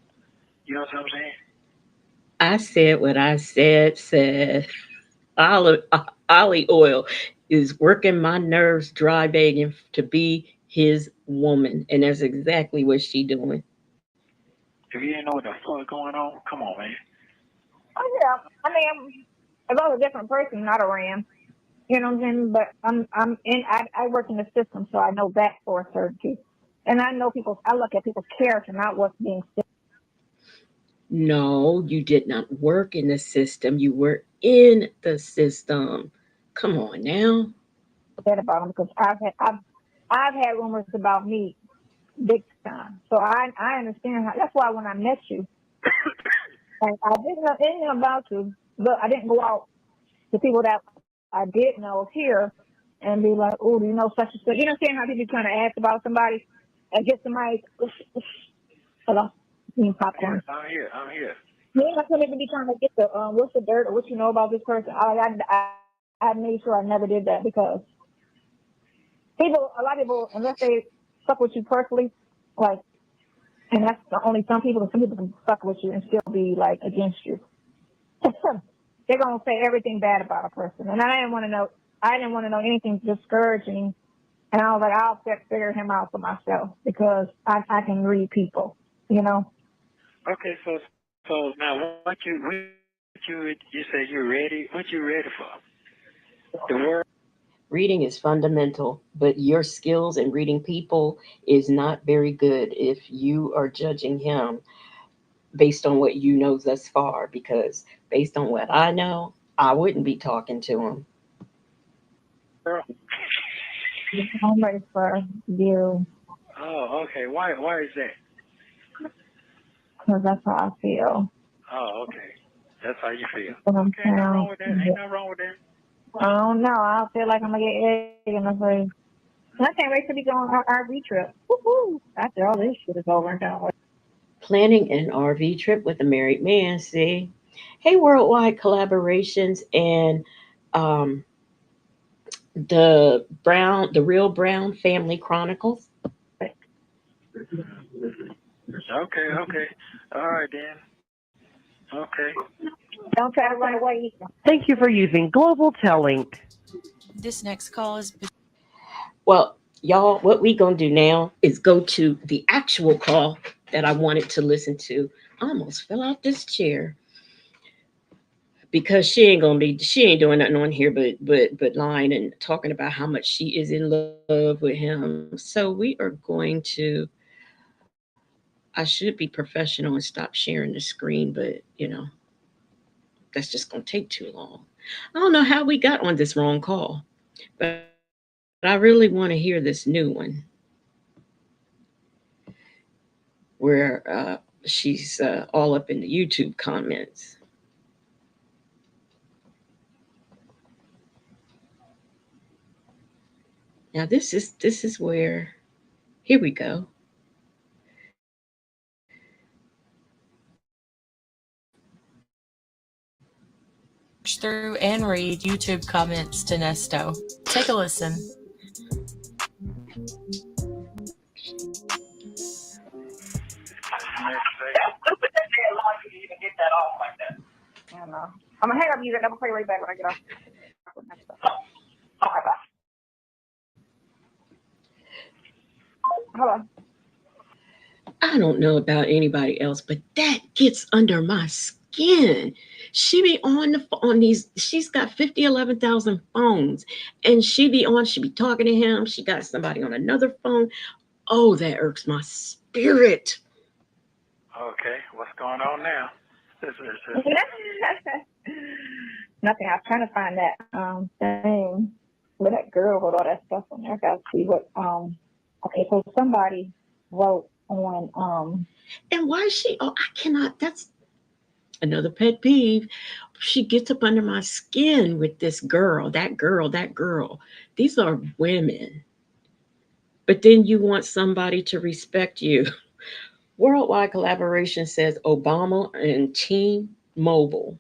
You know what I'm saying? I said what I said. Olive oil is working my nerves dry begging to be his woman. And that's exactly what she doing. If you didn't know what the fuck going on, come on, man. Oh, yeah. I mean, if I was a different person, I'd have ran. You know what I'm saying? But I work in the system, so I know that for a certainty. And I look at people's character, not what's being No, you did not work in the system. You were in the system. Come on now. said about them because I've had rumors about me big time. So I understand how. That's why when I met you, and I didn't know anything about you, but I didn't go out to people that I did know here and be like, oh, do you know such and such? You know, saying how people trying to ask about somebody and get somebody. Hello, eating popcorn. I'm here. Me, I couldn't even be trying to get the what's the dirt or what you know about this person. I made sure I never did that because a lot of people, unless they fuck with you personally, like, and that's the only some people can fuck with you and still be like against you. They're gonna say everything bad about a person, and I didn't want to know anything discouraging And I was like, I'll figure him out for myself because I can read people, you know. Okay, so now what you say you're ready? What you ready for? The world? Reading is fundamental, but your skills in reading people is not very good if you are judging him based on what you know thus far, because based on what I know, I wouldn't be talking to him. I'm ready for you Oh, okay. Why is that? because that's how I feel. Oh, okay. That's how you feel. But I'm Okay, ain't nothing wrong saying, with that. Ain't nothing wrong with that. I don't know. I feel like I'm gonna get egg in the face. And I can't wait to be going on our RV trip. Woo-hoo. After all this shit is over and done with. Planning an RV trip with a married man, see? Hey, worldwide collaborations and um, the Real Brown Family Chronicles. Okay. All right then. Okay. Don't try to run away either. Thank you for using Global Telling. This next call is Well, y'all, what we gonna do now is go to the actual call that I wanted to listen to. I almost fell out this chair because she ain't doing nothing on here but lying and talking about how much she is in love with him. So we are going to. I should be professional and stop sharing the screen, but that's just gonna take too long. I don't know how we got on this wrong call, but I really want to hear this new one where she's all up in the YouTube comments. Now this is where here we go. search through and read YouTube comments to Nesto. Take a listen. I don't know. I'm gonna hang up music. I'm gonna play right back when I get off. Okay, bye. Hold on. I don't know about anybody else, but that gets under my skin. She be on these. She's got 11,000 phones, and she be talking to him. She got somebody on another phone. Oh, that irks my spirit. Okay. What's going on now? Nothing. I was trying to find that thing with that girl with all that stuff on there. I gotta see what okay, so somebody wrote on And why is she? Oh, I cannot. That's another pet peeve. She gets up under my skin with this girl, that girl, that girl. These are women. But then you want somebody to respect you. Worldwide collaboration says Obama and Team Mobile.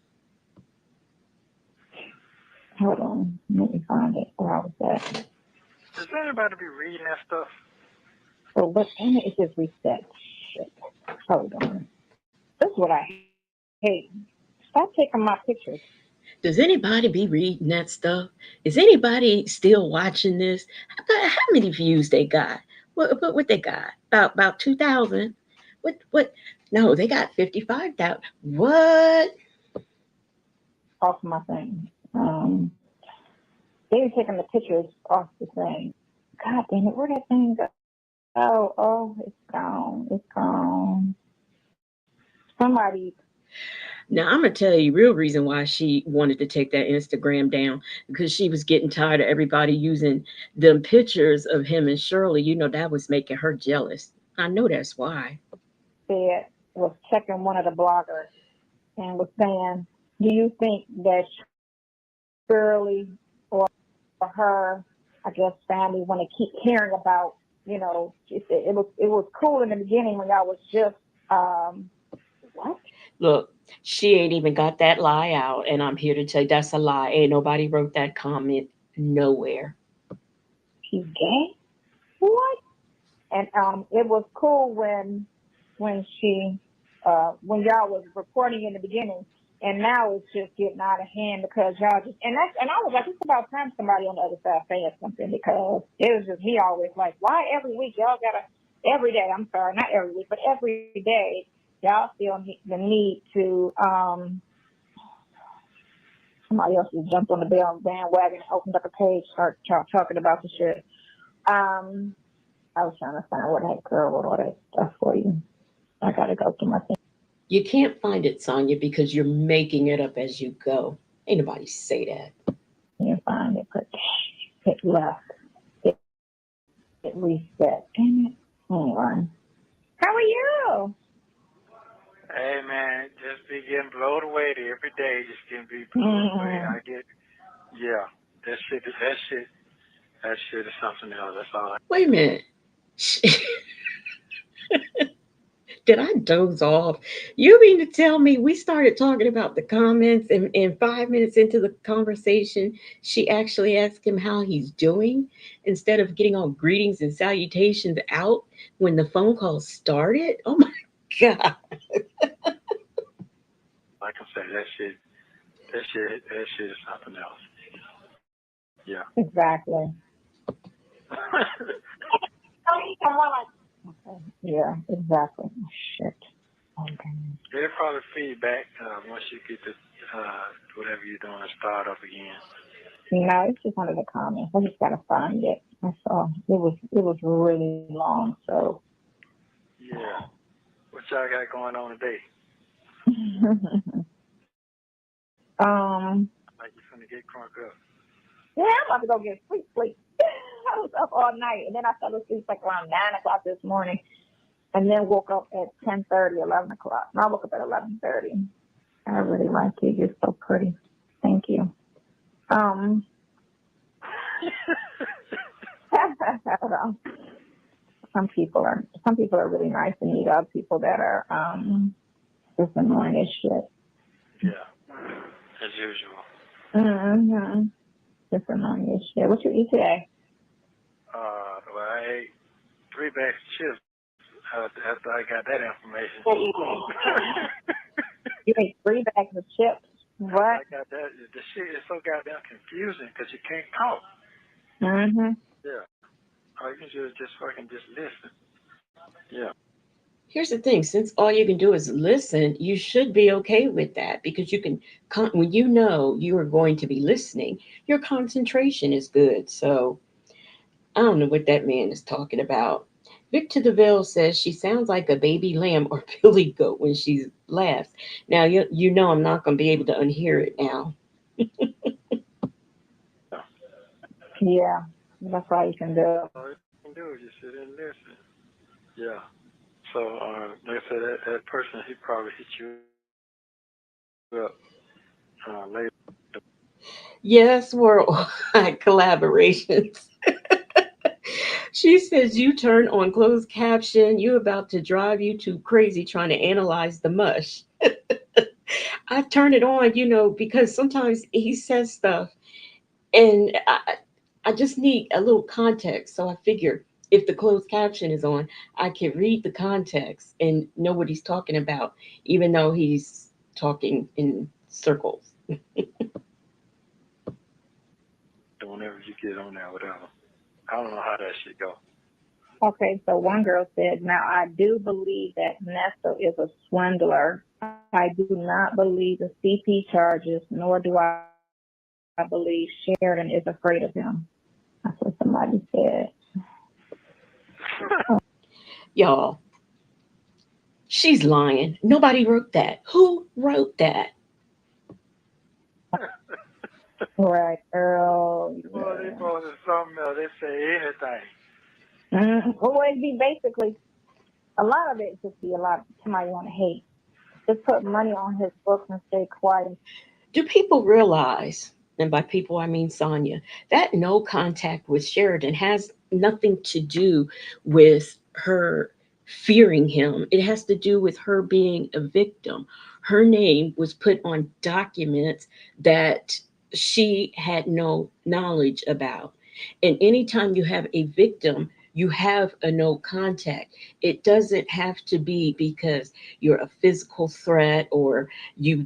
hold on, let me find it where I was at. Does anybody be reading that stuff? So what and it just reset. Shit. Hold on. This is what I hate. Stop taking my pictures. Does anybody be reading that stuff? Is anybody still watching this? How many views they got? What they got? About 2,000. What? No, they got 55,000. What? Off my thing. They were taking the pictures off the thing. God damn it, where that thing go? Oh, it's gone. It's gone. Somebody. Now I'm gonna tell you real reason why she wanted to take that Instagram down, because she was getting tired of everybody using them pictures of him and Shirley. That was making her jealous. I know that's why. Said was checking one of the bloggers and was saying, "Do you think that Shirley or her, I guess, family want to keep hearing about? She said it was cool in the beginning when y'all was just what? Look, she ain't even got that lie out, and I'm here to tell you that's a lie. Ain't nobody wrote that comment nowhere. She's gay? What?" And it was cool when she when y'all was reporting in the beginning, And now it's just getting out of hand because y'all just and I was like, it's about time somebody on the other side said something because it was just me always like, why every week y'all gotta every day, I'm sorry, not every week, but every day y'all feel the need to somebody else just jumped on the bandwagon, opened up a page, start talking about the shit. I was trying to find what that girl wrote all that stuff for you. I gotta go to my thing. You can't find it, Sonya, because you're making it up as you go. Ain't nobody say that. You find it, but it left. It, it reset. Damn it. Anyway. How are you? Hey man, just be getting blown away every day. Just getting be blown away. I get, yeah. That shit is something else. That's all. Wait a minute. Did I doze off? You mean to tell me we started talking about the comments and 5 minutes into the conversation, she actually asked him how he's doing instead of getting all greetings and salutations out when the phone call started? Oh my God. Like I said, that shit is something else. Yeah. Exactly. Yeah, exactly. Shit. Okay. It'll probably feedback once you get the whatever you're doing start up again. No, it's just under the comments. I just gotta find it. I saw it was really long, so Yeah. What y'all got going on today? Like you finna get crunk up. yeah, I'm about to go get sleep. I was up all night and then I fell asleep like around 9 o'clock this morning and then woke up at 10:30, 11 o'clock. No, I woke up at 11:30. I really like you. You're so pretty. Thank you. Um some people are really nice and you got people that are just annoying as shit. Yeah. As usual. Mm-hmm. Just annoying as shit. What you eat today? Well, I ate 3 bags of chips after I got that information. You ate 3 bags of chips. What? I got that. The shit is so goddamn confusing because you can't talk. Mm-hmm. Yeah. All you can do is just fucking just listen. Yeah. Here's the thing, since all you can do is listen, you should be okay with that because you can, when you know you are going to be listening, your concentration is good. So I don't know what that man is talking about. Victor DeVille says she sounds like a baby lamb or billy goat when she laughs. Now, you know I'm not going to be able to unhear it now. Yeah, that's all you can do. All you can do is just sit and listen. Yeah. So, like I said, that person, he probably hit you up later. Yes, worldwide collaborations. She says you turn on closed caption, you about to drive YouTube crazy trying to analyze the mush. I turn it on, because sometimes he says stuff and I just need a little context. So I figure if the closed caption is on, I can read the context and know what he's talking about, even though he's talking in circles. Whenever you get on there, whatever. I don't know how that shit go. Okay, so one girl said, now I do believe that Nesto is a swindler. I do not believe the CP charges, nor do I believe Sheridan is afraid of him. That's what somebody said. Y'all, she's lying. Nobody wrote that. Who wrote that? Right, girl. Well, they posted something else. They say anything. Well, it'd be basically a lot of it. Just be a lot. Somebody want to hate. Just put money on his books and stay quiet. Do people realize, and by people I mean Sonya, that no contact with Sheridan has nothing to do with her fearing him? It has to do with her being a victim. Her name was put on documents that she had no knowledge about. And anytime you have a victim, you have a no contact. It doesn't have to be because you're a physical threat or you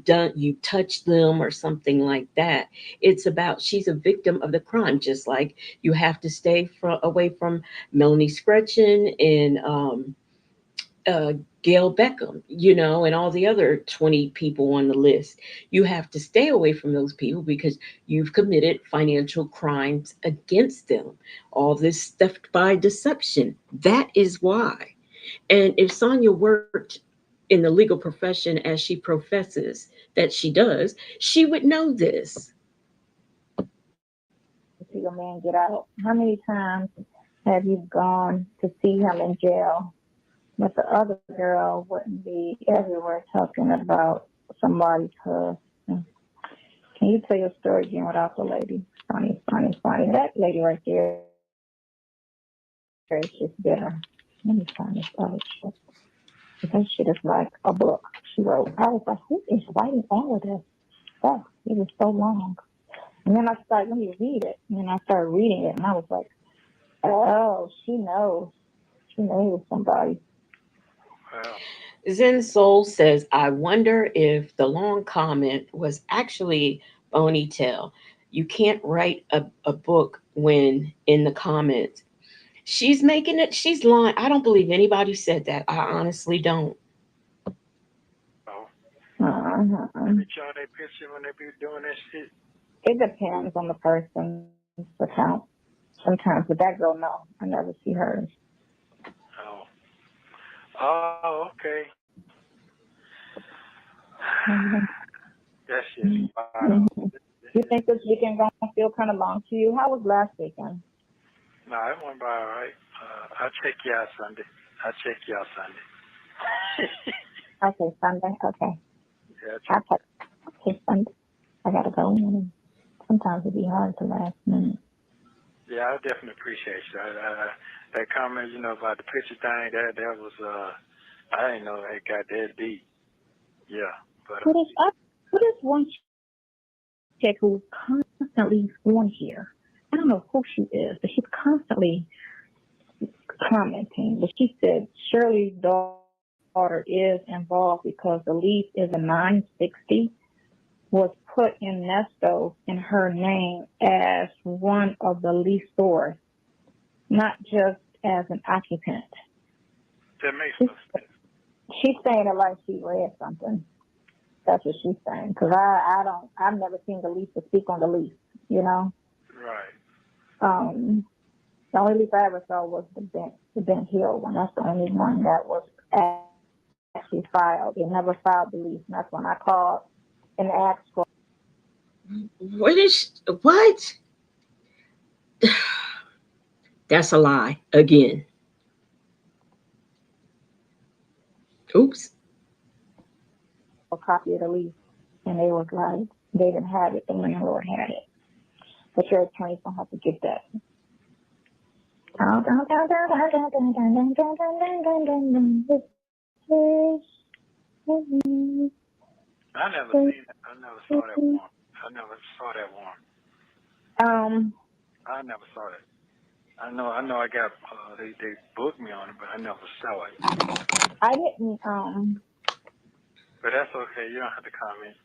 touched them or something like that. It's about she's a victim of the crime, just like you have to stay away from Melanie Scretchen and uh, Gail Beckham, and all the other 20 people on the list. You have to stay away from those people because you've committed financial crimes against them. All this theft by deception. That is why. And if Sonya worked in the legal profession as she professes that she does, she would know this. To see a man get out. How many times have you gone to see him in jail? But the other girl wouldn't be everywhere talking about somebody's husband. Can you tell your story again without the lady? Funny, funny, funny. That lady right there is just bitter. Let me find this other shit. Because that shit is like a book she wrote. I was like, who is writing all of this stuff? It was so long. And then I started, let me read it. And then I started reading it, and I was like, oh, she knows. She knew somebody. Well, Zen Soul says, I wonder if the long comment was actually ponytail. You can't write a book when in the comments she's making it, she's lying. I don't believe anybody said that. I honestly don't. oh, Uh-huh. they show their picture when they be doing that shit. It depends on the person's account. Sometimes, but that girl, no, I never see hers. Oh, oh, okay. Mhm. That shit's wild. Mhm. You think this weekend gonna feel kind of long to you? How was last weekend? No, it went by all right. I'll check you out Sunday. I'll check you out Sunday. Okay, Sunday. Okay, Yeah, I'll I check. thought okay Sunday. I gotta go. And sometimes it'd be hard to last minute. Yeah, I definitely appreciate you. That comment, about the picture thing, that was, I didn't know it got that deep. Yeah, but Who does up? Who does one chick who's constantly on here? I don't know who she is, but she's constantly commenting. But she said Shirley's daughter is involved because the lease is a 960 was put in Nesto in her name as one of the leasors, not just as an occupant. that makes She's, no sense. she's saying it like she read something. That's what she's saying. Because I've never seen the lease to speak on the lease, you know? Right. Um, the only lease I ever saw was the Bent Hill one. That's the only one that was actually filed. They never filed the lease. And that's when I called and asked for. What is what? That's a lie again. Oops. A copy of the lease, and they was like, they didn't have it. The landlord had it, but your attorney's gonna have to get that. I never seen that. I never saw that one. I never saw that one. Um, I never saw that. I know. I got. They booked me on it, but I never saw it. I didn't. But that's okay. You don't have to comment.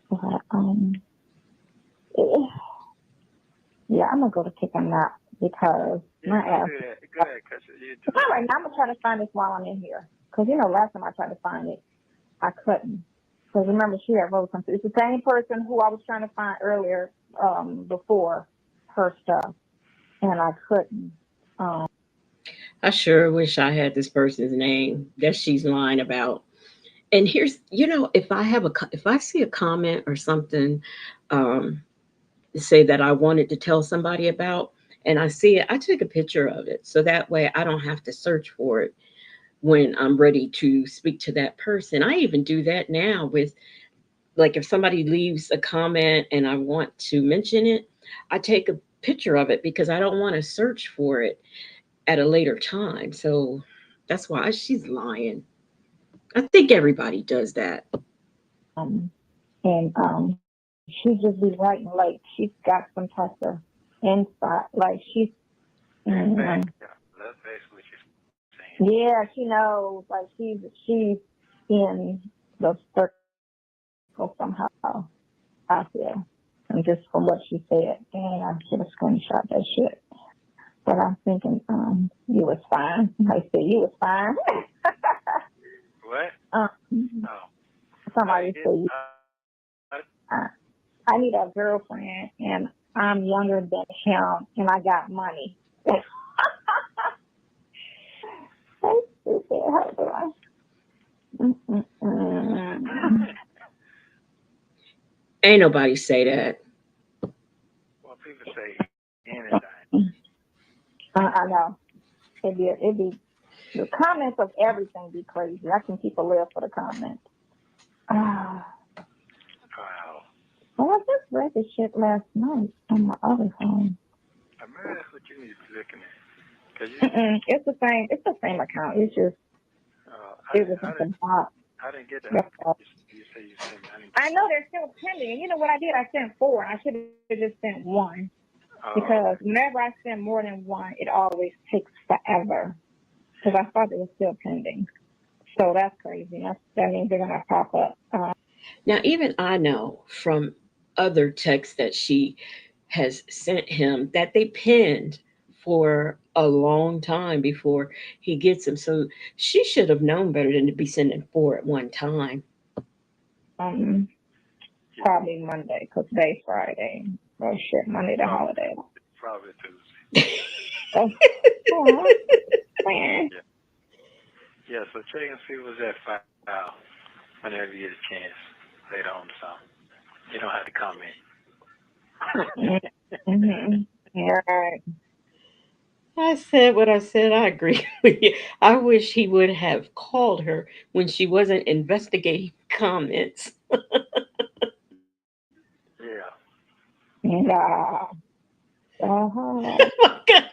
But, yeah, I'm gonna go to take a nap because Yeah, my go ass. do that. Go ahead, cause you do All that. right, now I'm gonna try to find this while I'm in here. Cause last time I tried to find it, I couldn't. Cause remember she had wrote something. It's the same person who I was trying to find earlier, before her stuff, and I couldn't. Um, I sure wish I had this person's name that she's lying about. And here's, if I have if I see a comment or something, um, say that I wanted to tell somebody about, and I see it, I take a picture of it so that way I don't have to search for it when I'm ready to speak to that person. I even do that now with, like, if somebody leaves a comment and I want to mention it, I take a picture of it because I don't want to search for it at a later time. So that's why she's lying. I think everybody does that. and she just be writing like she's got some type of insight, like she's. Anything. Mm, Yeah. that's basically what you're saying. Yeah, she knows. Like she's in the circle somehow. I feel. And just from what she said, dang, I should have screenshot that shit. But I'm thinking, you was fine. I said you was fine. What? um, Oh, I somebody did. said I, I need a girlfriend, and I'm younger than him, and I got money. That's stupid. How do I? Mm-mm-mm. Ain't nobody say that. well, people say anything. I know. It'd be the comments of everything be crazy. I can keep a list for the comments. Ah, Wow. well, I just read this shit last night on my other phone. Maybe that's what you need to be looking at. Cause you, It's the same. It's the same account. It's just I it didn't, was just a bot. I didn't get that. That's all. You say you sent me. I didn't I get know that. they're still pending. And you know what I did? I sent four. I should have just sent one because Oh, okay. whenever I send more than one, it always takes forever because I thought it was still pending. So that's crazy. That means they're gonna pop up. Now, even I know from other texts that she has sent him that they pinned for a long time before he gets them. So she should have known better than to be sending four at one time. Um, Yeah. Probably Monday because today's Friday. Oh shit, Monday the Probably, holiday. probably Tuesday. Oh, oh man. Yeah. Yeah. So check and see what's that file whenever you get a chance later on. So you don't have to comment. Mm-hmm. Yeah, right. I said what I said. I agree with you. I wish he would have called her when she wasn't investigating comments. Yeah. Nah. Uh-huh. Oh God.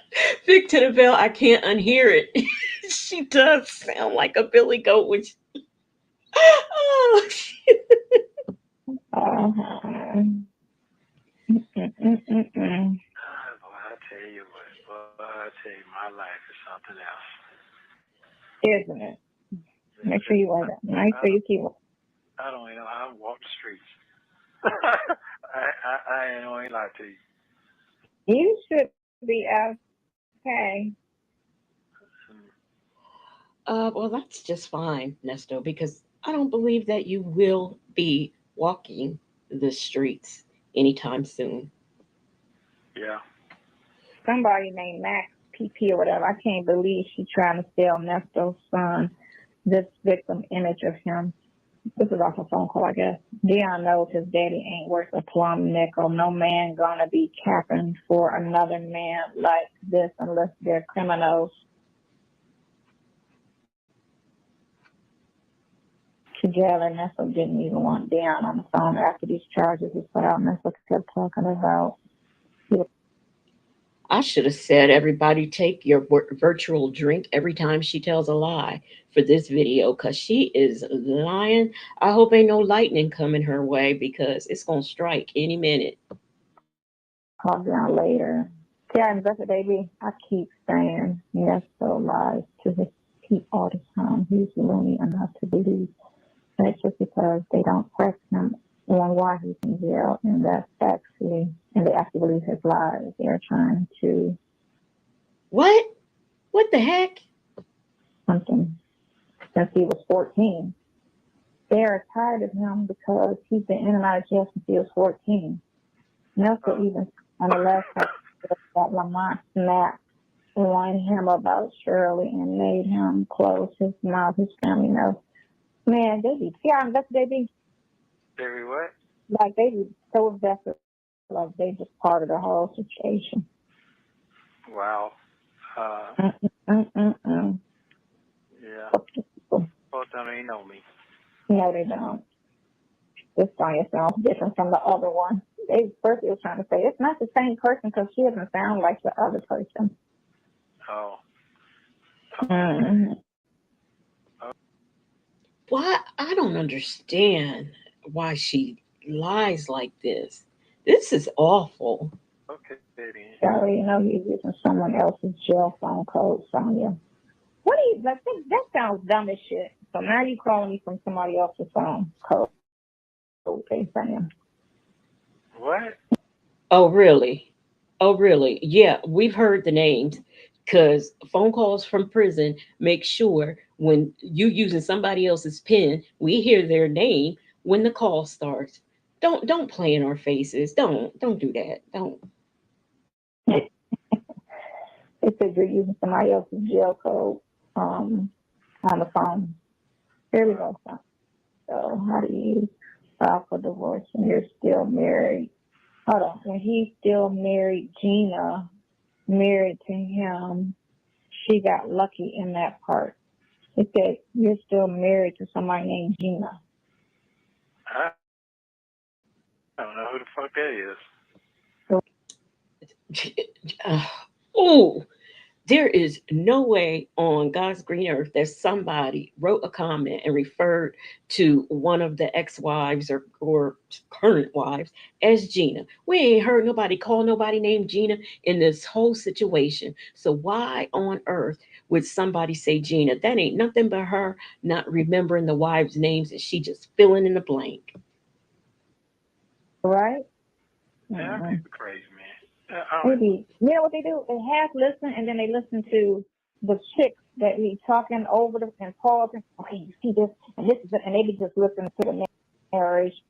Victor the Bell, I can't unhear it. She does sound like a billy goat, which oh, Uh-huh. Mm-mm-mm-mm. Boy, I tell you what. Boy, I tell you, my life is something else. Isn't it? Yes, Make it sure is. you wear that. Make sure you keep it. I don't even know how to walk the streets. I ain't gonna lie to you. You should be okay. Mm, well, that's just fine, Nesto, because I don't believe that you will be walking the streets anytime soon. yeah. Somebody named Max PP or whatever. I can't believe she's trying to sell Nesto's son this victim image of him. This is off a phone call, I guess. Dion knows his daddy ain't worth a plum nickel. No man gonna be capping for another man like this unless they're criminals. Together, Nessa didn't even want Dion on the phone after these charges were put out. Nessa kept talking about. I should have said, everybody take your virtual drink every time she tells a lie for this video because she is lying. I hope ain't no lightning coming her way because it's going to strike any minute. Call Dion later. Yeah, Investor Baby, I keep saying yes, so lies to his people all the time. He's loony enough to believe. And it's just because they don't press him on why he's in jail, and they actually believe his lies. They're trying to What? What the heck? something since he was 14. They're tired of him because he's been in and out of jail since he was 14. Nelson Oh, even on the last time that Lamont snapped on him about Shirley and made him close his mouth, his family knows. Man, they be, yeah, that's they be Terry, what? like they be so invested, like they just part of the whole situation. Wow. Uh, Mm-mm-mm-mm. yeah. People, Both of them ain't know me. no, they don't. This Sonya sounds different from the other one. They first they were trying to say it's not the same person because she doesn't sound like the other person. Oh. Okay. Mm-hmm. Why? I don't understand why she lies like this. This is awful. Okay then. Sorry, you know he's using someone else's jail phone code, Sonya. What do you like? That sounds dumb as shit. So now you calling me from somebody else's phone code, okay, Sonya? What? Oh, really? Oh, really? Yeah, we've heard the names because phone calls from prison make sure when you using somebody else's pen, we hear their name when the call starts. Don't play in our faces. Don't do that. Don't. They said you're using somebody else's jail code um, on the phone. Here we go, son. So how do you file for divorce when you're still married? Hold on. When he's still married, Gina married to him, she got lucky in that part. It said you're still married to somebody named Gina. I don't know who the fuck that is. Oh, there is no way on God's green earth that somebody wrote a comment and referred to one of the ex-wives or current wives as Gina. We ain't heard nobody call nobody named Gina in this whole situation. So why on earth would somebody say Gina? That ain't nothing but her not remembering the wives' names and she just filling in the blank. Right? Yeah, Mm-hmm. people crazy, man. I don't. Maybe. You know what they do? They half listen and then they listen to the chick that be talking over them and pausing. Okay, you see this and this is it. And they be just listening to the narration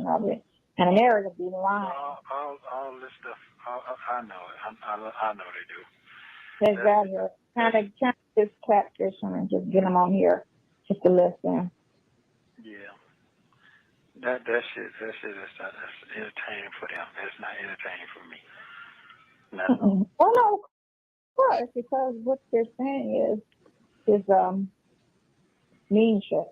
of it. And the narrator be lying. All this stuff. I know it. I know they do. They That's got here. Kind of just catfish them and just get them on here just to listen. yeah. That shit is that's entertaining for them. That's not entertaining for me. Not at all. Well, no, of course, because what they're saying is mean shit.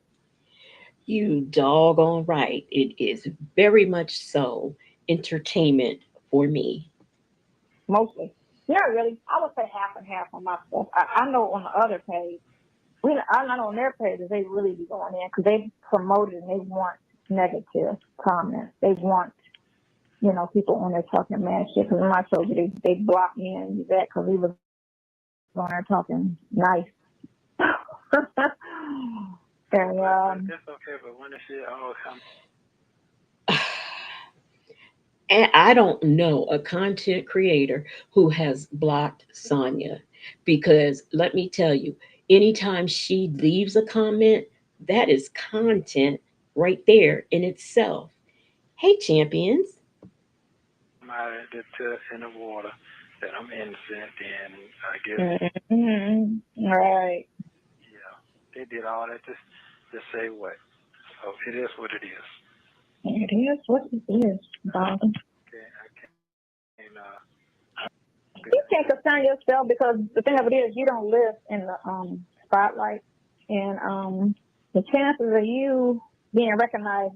You doggone right. It is very much so entertainment for me. Mostly. Not really. I would say half and half on my stuff. I know on the other page, I know on their pages they really be going in because they promote it and they want negative comments. They want people on there talking mad shit. Because when I told you they blocked me and that because he was on there talking nice. and But it's okay. But when the shit all come, And I don't know a content creator who has blocked Sonya because let me tell you, anytime she leaves a comment, that is content right there in itself. Hey, champions. somebody that put in the water that I'm innocent, then I guess right. yeah, they did all that just say what. So it is what it is. It is what it is, dog. Okay, I can't. You can't concern yourself because the thing of it is you don't live in the spotlight, and the chances of you being recognized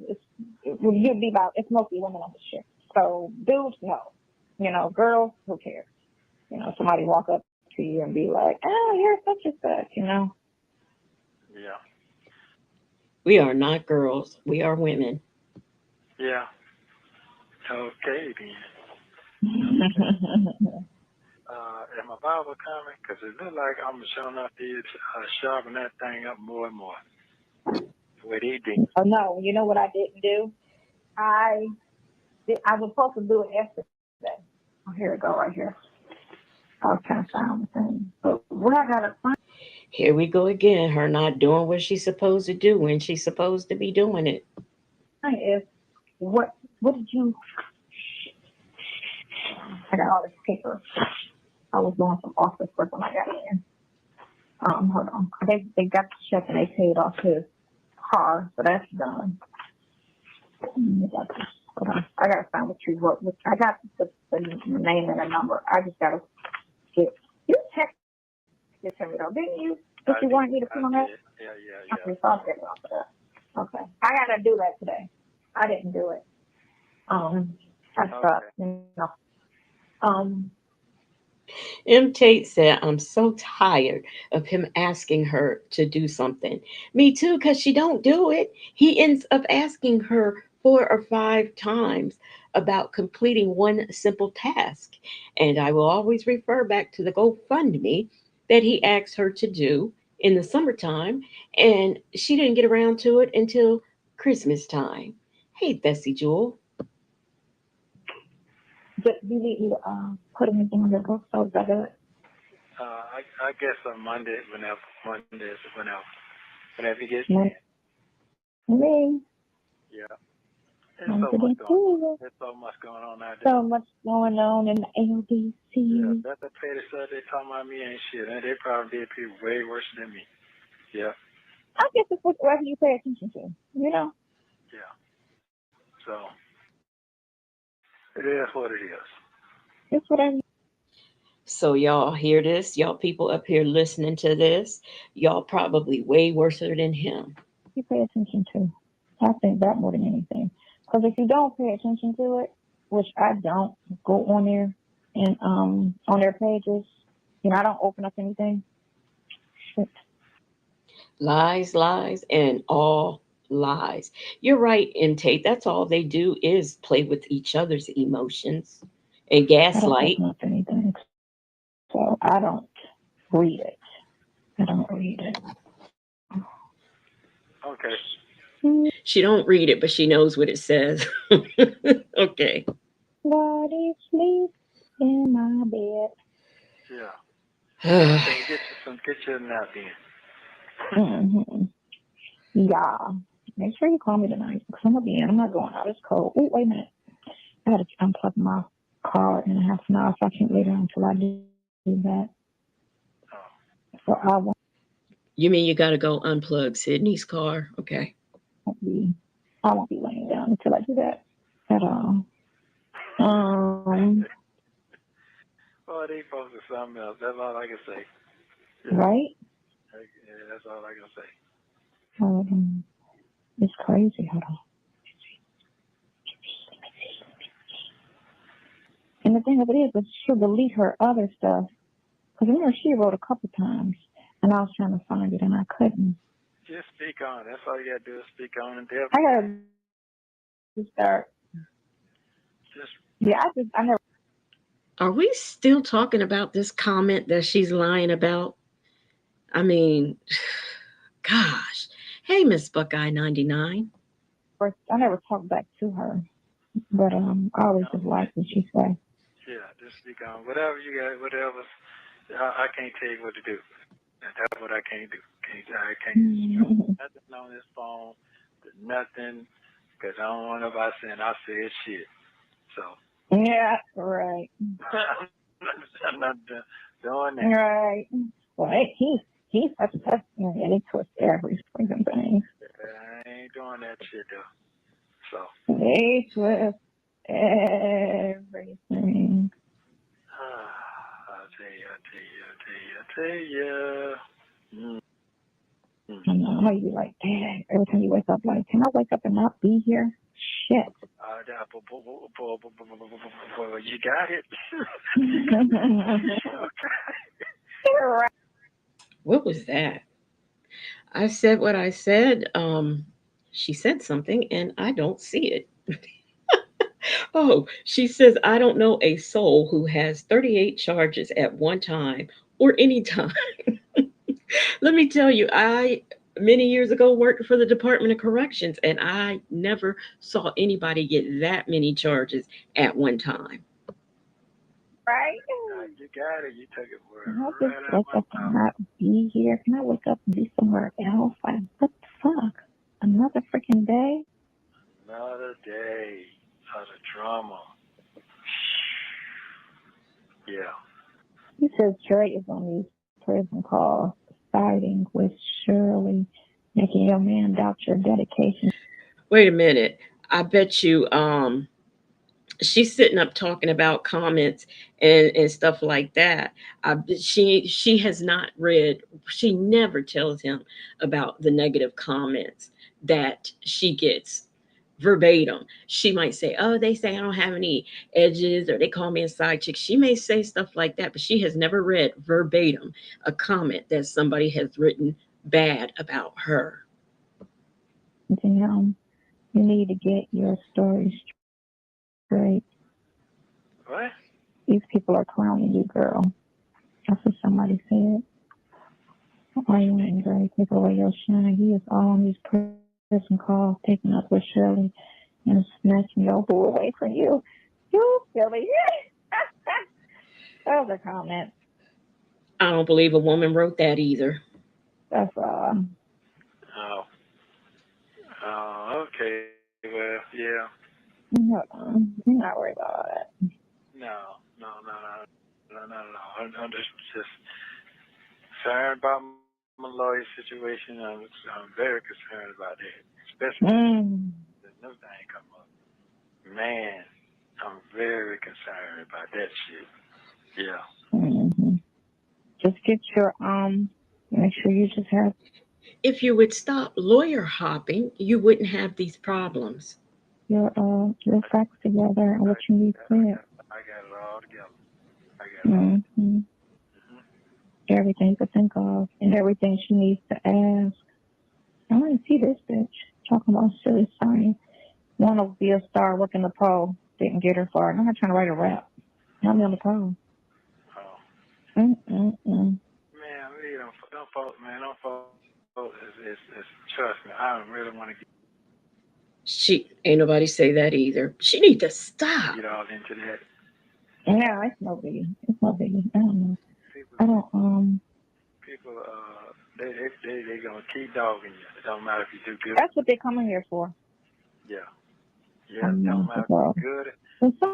you'd be about it's mostly women on the ship. So dudes, no, girls, who cares? Somebody walk up to you and be like, "Oh, you're such and such," Yeah, We are not girls, we are women. yeah. Okay then. Okay. Am my Bible coming? Because it look like I'm showing up to sharpen that thing up more and more. What he did. Oh no, you know what I didn't do? I was supposed to do it yesterday. Oh, here it go right here. I was trying to find the thing. But what I gotta find Here we go again, her not doing what she's supposed to do when she's supposed to be doing it. is what did you I got all this paper. I was doing some office work when I got in. Hold on. They got the check and they paid off his car, so that's done. Hold on. I gotta find what you wrote. I got the name and the number. I just gotta get you text this to me though, didn't you? Did you want me to put on that? Yeah. Okay, so I'll get it off of that. Okay. I gotta do that today. I didn't do it. I suck, Um M. Tate said, I'm so tired of him asking her to do something. Me too, because she don't do it. He ends up asking her 4 or 5 times. about completing one simple task. And I will always refer back to the GoFundMe that he asked her to do in the summertime, and she didn't get around to it until Christmas time. Hey, Bessie Jewel. Do you need me to put anything on your book so is that good? I guess on Monday, whenever you get a No, chance. me. Yeah. There's I'm so today much going. too. There's so much going on out there. So much going on in the Yeah, LBC. that's the petty stuff they talking about me ain't shit. And they probably did people way worse than me. Yeah, I guess it's whatever you pay attention to, you know? yeah. So it is what it is. It's whatever So y'all hear this? Y'all people up here listening to this, y'all probably way worse than him. you pay attention to. I think that more than anything. Because if you don't pay attention to it, which I don't, go on there and on their pages, I don't open up anything. Shit. Lies, lies, and all lies. You're right, and Tate. That's all they do is play with each other's emotions and I don't gaslight. open up anything. So I don't read it. I don't read it. Okay. She don't read it, but she knows what it says. Okay. Body sleep in my bed. Yeah. Okay, well, get you a nap then. Mm-hmm. Yeah. Make sure you call me tonight because I'm not going out. It's cold. Oh, wait a minute. I gotta unplug my car in a half an hour, so I can't wait until I do that. Oh, So You mean you got to go unplug Sydney's car? Okay. be I won't be laying down until I do that at all. Um, oh, they folks are something else. That's all I can say. Yeah, right? yeah, that's all I can say. It's crazy. Hold on. And the thing of it is she'll delete her other stuff. Because remember, she wrote a couple times, and I was trying to find it, and I couldn't. Just speak on. That's all you gotta do is speak on and I they'll gotta just start. just Yeah, I never. Are we still talking about this comment that she's lying about? I mean, gosh. Hey, Miss Buckeye 99. I never talked back to her, but I always just liked what she said. yeah, just speak on whatever you got, whatever. I can't tell you what to do. That's what I can't do. I can't. Nothing on this phone. Nothing. Because I don't want nobody saying I said shit. So Yeah, right, I'm not doing that. right. Well, he's such a yeah, they twist every freaking thing. I ain't doing that shit though. So They twist everything. I tell you. I know how you be like, dang, every time you wake up, like, can I wake up and not be here? Shit. You got it. Right. What was that? I said what I said. She said something and I don't see it. Oh, she says, I don't know a soul who has 38 charges at one time or any time. Let me tell you, I many years ago worked for the Department of Corrections and I never saw anybody get that many charges at one time. You got it. You took it Can I just right out wake of my up and mouth. not be here? Can I wake up and be somewhere else? Like, what the fuck? Another freaking day? Another day of the drama. Yeah. He says Trey is on these prison calls, fighting with Shirley, making your man doubt your dedication. Wait a minute. I bet you she's sitting up talking about comments and stuff like that. She has not read. She never tells him about the negative comments that she gets verbatim. She might say, "Oh, they say I don't have any edges," or they call me a side chick. She may say stuff like that, but she has never read verbatim a comment that somebody has written bad about her. To him, you need to get your story straight. great. What? These people are clowning you, girl. That's what somebody said. What Why you you mean? ain't great? Take away your shine. He is all on these prison calls, taking up with Shirley and snatching your boo away from you. You silly. Those are comments. I don't believe a woman wrote that either. That's all. Oh. Oh, okay. Well, yeah. No, you're not worried about it. No. I'm just concerned about my lawyer situation. I'm very concerned about that, especially Mm. if the new thing come up. Man, I'm very concerned about that shit. Yeah. Hmm. Just get your make sure you just have If you would stop lawyer hopping, you wouldn't have these problems. your facts together and I, what you need clear. I got it all together. I got it all. Hmm. Hmm. Everything to think of and everything she needs to ask. I want to see this bitch talking about silly Sonya. Want to be a star, working the pro, didn't get her far. I'm not trying to write a rap. Now I'm on the pro. Oh. Mm-mm-mm. Man, we don't fault, man. Don't fault. Trust me. I really want to She ain't nobody say that either. She need to stop. get all into that. Yeah, it's no biggie. It's no biggie. I don't know. People, I don't people, they gonna keep dogging you. It don't matter if you do good. That's what they coming here for. Yeah, A yeah. It don't month matter if ago. you good. But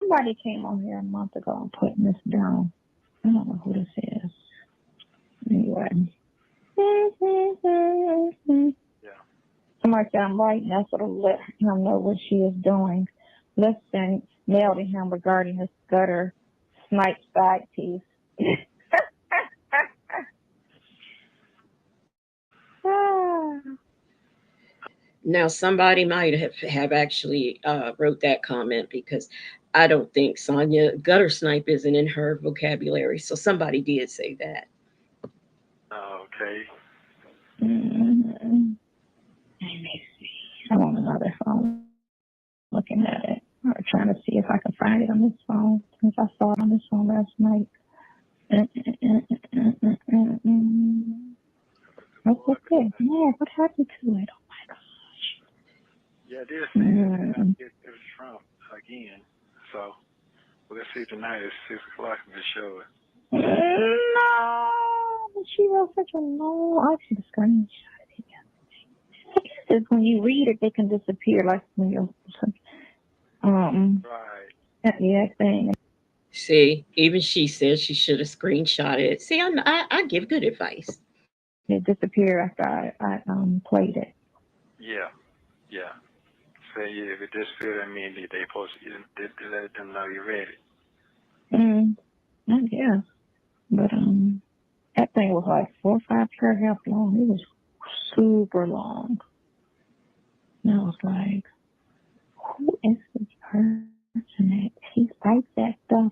somebody came on here a month ago and putting this down. I don't know who this is. Anyway. Yeah. Somebody said I'm right, and that's what'll let him know what she is doing. Listen, mail to him regarding his gutter snipe side piece. Ah. Now somebody might have actually wrote that comment because I don't think Sonya gutter snipe isn't in her vocabulary. So somebody did say that. Okay. Mm, let me see. I'm on another phone looking at it. Or trying to see if I can find it on this phone since I saw it on this phone last night. What's Boy, this? Man, what happened to it? Oh my gosh. yeah, I did see that. And I Mm. guess it was Trump again. So we'll see tonight at 6 o'clock in the show. No, but she wrote such a long. I should screenshot it. I guess it's when you read it, they can disappear. Like when you're um Right. at the exact thing, See, even she says she should have screenshotted it. See, I give good advice. it disappeared after I played it. Yeah. Yeah. Say yeah, if it disappeared, I mean they supposed to let them know you're ready. Mm, I guess, but that thing was like 4 or 5 paragraphs long. It was super long. And I was like, who is this person that she writes that stuff?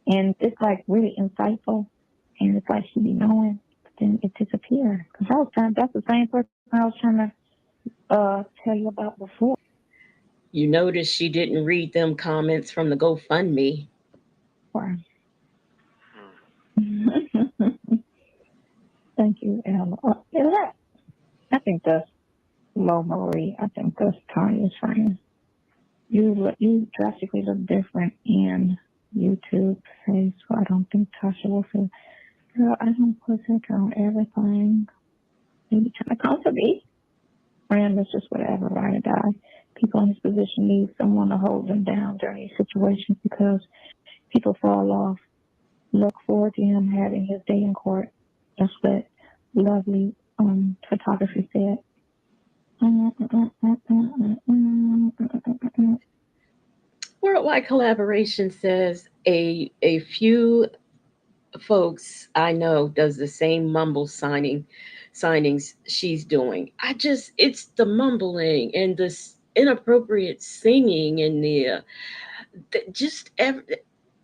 And it's like really insightful. And it's like she be knowing, but then it disappeared. Because that's the same person I was trying to tell you about before. You notice she didn't read them comments from the GoFundMe. Hmm. Thank you, Ella. Is that? I think that's Lo Marie. I think that's Tanya's friend. You drastically look different in YouTube face, so I don't think Tasha will feel. Girl, I don't put her on everything. Maybe trying to come to me. Friend is just whatever, ride or die. People in his position need someone to hold them down during these situations because people fall off. Look forward to him having his day in court. That's what lovely photography said. Worldwide Collaboration says a few folks I know does the same mumble signings she's doing. I just it's the mumbling and this inappropriate singing and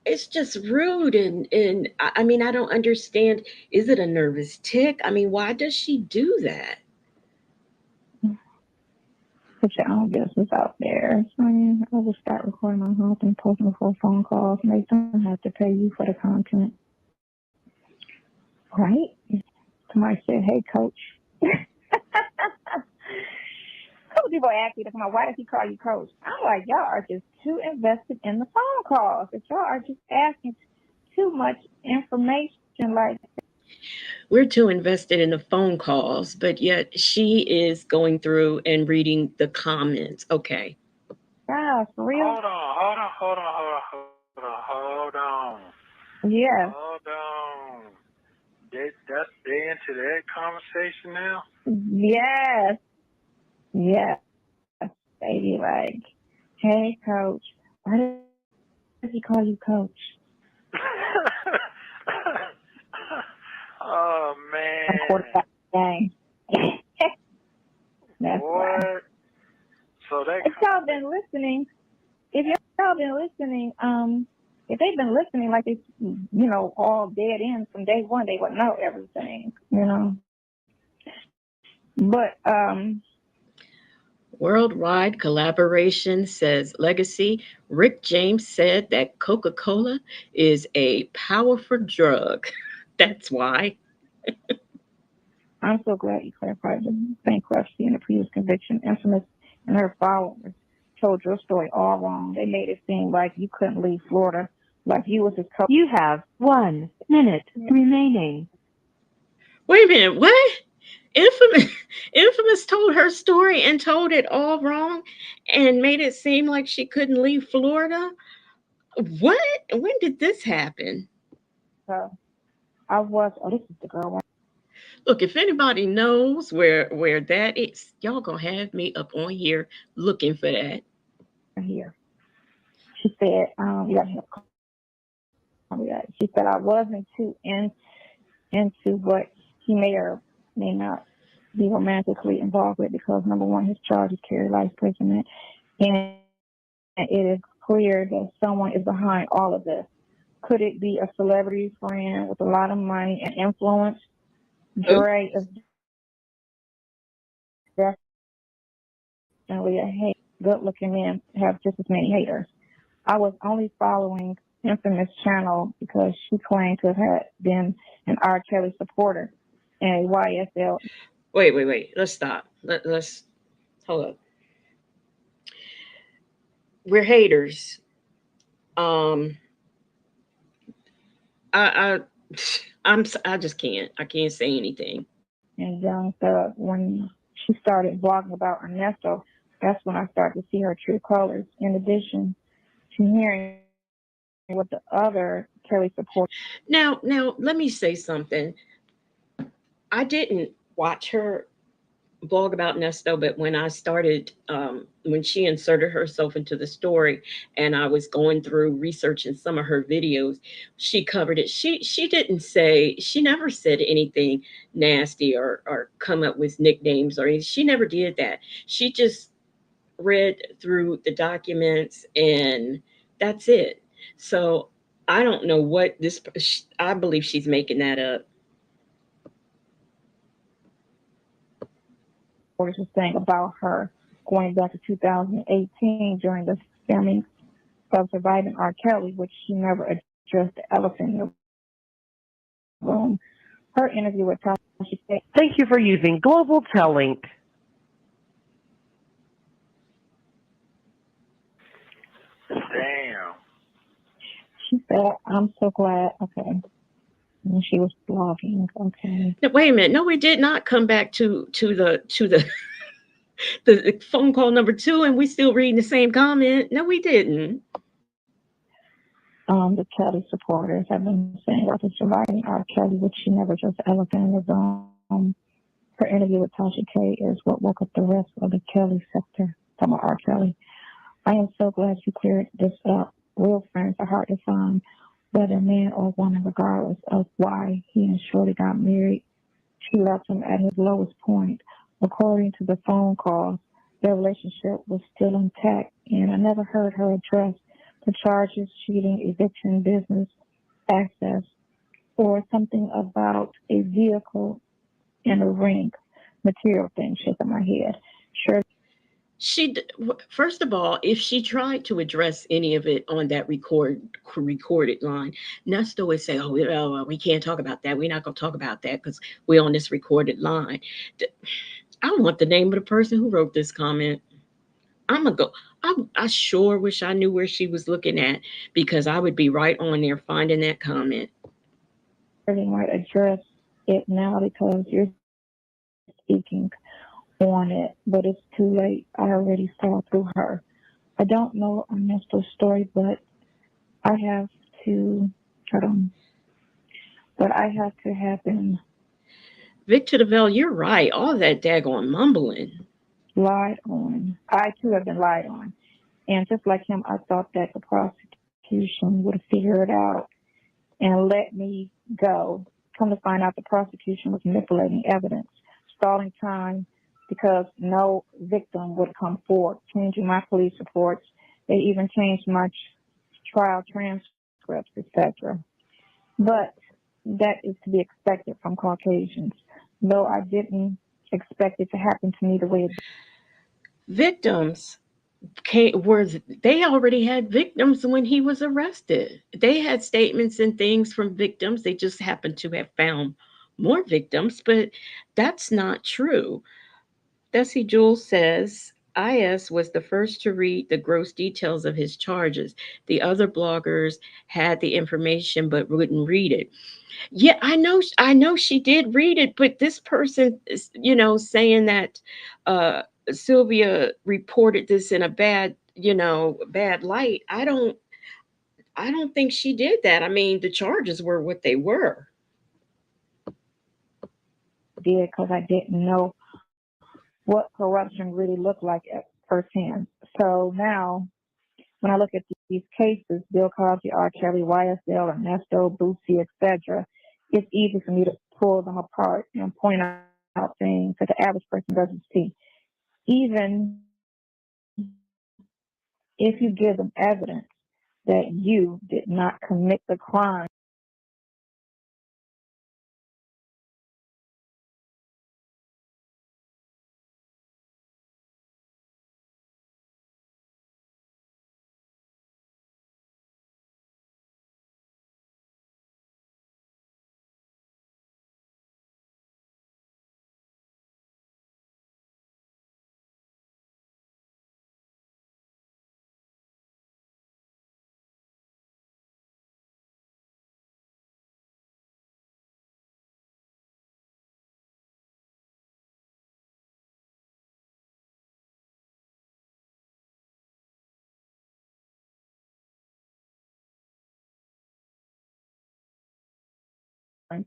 it's just rude and I mean I don't understand. Is it a nervous tick? I mean, why does she do that? Put your own business out there. Sonya, I will start recording my house and posting for phone calls. Make them have to pay you for the content. Right? Somebody said, hey, coach. Couple people ask me to come out, why does he call you coach? I'm like, y'all are just too invested in the phone calls. If y'all are just asking too much information, like, We're too invested in the phone calls, but yet she is going through and reading the comments. Okay. God, for real? Hold on. Yes. Hold on. They into that conversation now? Yes. Yes. They be like, hey, coach, why does he call you coach? Oh I'm man. quarterback game. That's why. What? So that If y'all been listening, if y'all been listening, if they've been listening like it's, all dead ends from day one, they would know everything. But Worldwide collaboration says Legacy. Rick James said that Coca Cola is a powerful drug. That's why. I'm so glad you clarified the bankruptcy and the previous conviction. Infamous and her followers told your story all wrong. They made it seem like you couldn't leave Florida, like you was his coach. You have 1 minute remaining. Wait a minute. What? Infamous, Infamous told her story and told it all wrong and made it seem like she couldn't leave Florida. What? When did this happen? So I was, oh, this is the girl right Look, if anybody knows where that is, y'all gonna have me up on here looking for that. here. She said, you got to call me that. She said I wasn't too into what he may or may not be romantically involved with because number one, his charges carry life imprisonment, and it is clear that someone is behind all of this. Could it be a celebrity friend with a lot of money and influence? Oh, Dre is definitely a hate. Good-looking men have just as many haters. I was only following Infamous channel because she claimed to have been an R. Kelly supporter and a YSL. wait. Let's stop. Let's hold up. We're haters. Um, I I just can't. I can't say anything. And Young said when she started blogging about Ernesto, that's when I started to see her true colors. In addition to hearing what the other Kelly supporters. Now, let me say something. I didn't watch her blog about Nesto, but when I started, when she inserted herself into the story, and I was going through researching some of her videos, she covered it. She didn't say, she never said anything nasty or come up with nicknames or anything. She never did that. She just read through the documents and that's it. So I don't know what this. I believe she's making that up. Was saying about her going back to 2018 during the filming of Surviving R. Kelly, which she never addressed the elephant in the room. Her interview with Tasha K. Thank you for using Global Telink. damn. She said, I'm so glad. Okay. And she was blogging. Okay. Now, wait a minute. No, we did not come back to the the phone call number two, and we still reading the same comment. No, we didn't. The Kelly supporters have been saying about the Surviving R. Kelly, which she never just elephant in the room. Her interview with Tasha K is what woke up the rest of the Kelly sector from R. Kelly. I am so glad you cleared this up. Real friends are hard to find, whether man or woman, regardless of why he and Shorty got married. She left him at his lowest point. According to the phone calls, their relationship was still intact, and I never heard her address the charges, cheating, eviction, business access, or something about a vehicle and a ring. Material thing shaking my head. Sure, First of all, if she tried to address any of it on that recorded line, Nesto would say, "Oh, well, we can't talk about that. We're not going to talk about that because we're on this recorded line." I want the name of the person who wrote this comment. I'm gonna go. I sure wish I knew where she was looking at because I would be right on there finding that comment. Really might address it now because you're speaking on it, but it's too late. I already saw through her. I don't know Ernesto's story, but I have to, hold on, but I have to have been Victor DeVille, you're right. All that daggone mumbling. lied on. I too have been lied on. And just like him, I thought that the prosecution would figure it out and let me go. Come to find out, the prosecution was manipulating evidence, stalling time because no victim would come forward, changing my police reports. They even changed my trial transcripts, etc. But that is to be expected from Caucasians, though I didn't expect it to happen to me the way it did. Victims were they already had victims when he was arrested. They had statements and things from victims. They just happened to have found more victims, but that's not true. Bessie Jules says IS was the first to read the gross details of his charges. The other bloggers had the information but wouldn't read it. Yeah, I know she did read it, but this person is, saying that uh Sylvia reported this in a bad light. I don't think she did that. I mean, the charges were what they were. Because I didn't know what corruption really looked like at firsthand. So now, when I look at these cases, Bill Cosby, R. Kelly, YSL, Nesto, Boosie, etc., it's easy for me to pull them apart and point out things that the average person doesn't see. Even if you give them evidence that you did not commit the crime,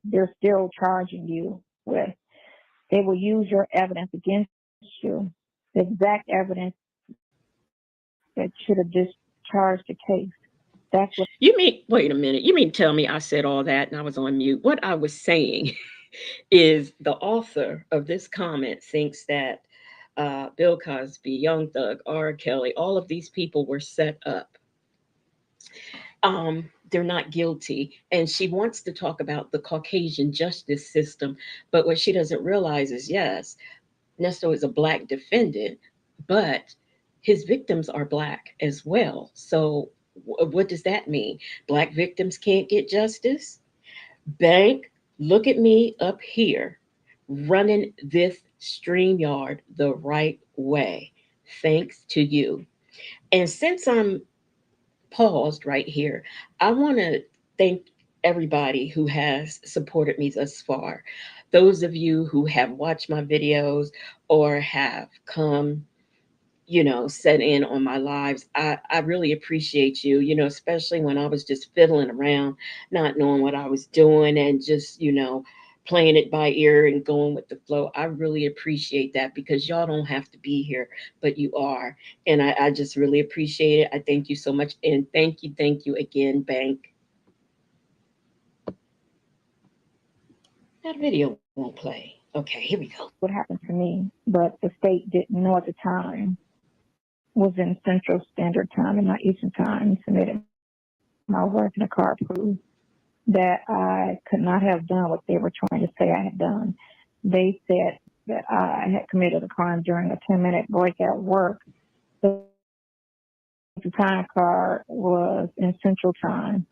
they're still charging you with. They will use your evidence against you, the exact evidence that should have discharged the case. That's what You mean, wait a minute, you mean tell me I said all that and I was on mute? What I was saying is the author of this comment thinks that Bill Cosby, Young Thug, R. Kelly, all of these people were set up. They're not guilty. And she wants to talk about the Caucasian justice system. But what she doesn't realize is yes, Nesto is a black defendant, but his victims are black as well. So, what does that mean? Black victims can't get justice? Bank, look at me up here running this StreamYard the right way. Thanks to you. And since I'm paused right here, I want to thank everybody who has supported me thus far. Those of you who have watched my videos or have come, set in on my lives. I really appreciate you, especially when I was just fiddling around, not knowing what I was doing and just, playing it by ear and going with the flow. I really appreciate that because y'all don't have to be here, but you are. And I just really appreciate it. I thank you so much. And thank you again, Bank. That video won't play. Okay, here we go. would happen to me, but the state didn't know at the time was in Central Standard Time and not Eastern Time. Submitted my work in a car proof that I could not have done what they were trying to say I had done. They said that I had committed a crime during a 10-minute break at work. The time card was in Central Time.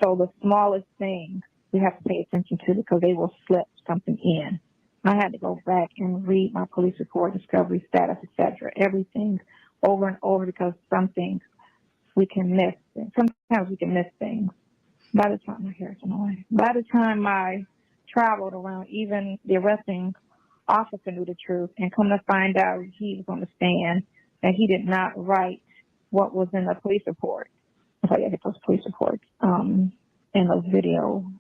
So the smallest thing we have to pay attention to because they will slip something in. I had to go back and read my police report, discovery status, etc. Everything over and over because some things we can miss. Sometimes we can miss things. By the time my hair is annoying. By the time I traveled around, even the arresting officer knew the truth, and come to find out he was on the stand that he did not write what was in the police report. That's how you get those police reports and those video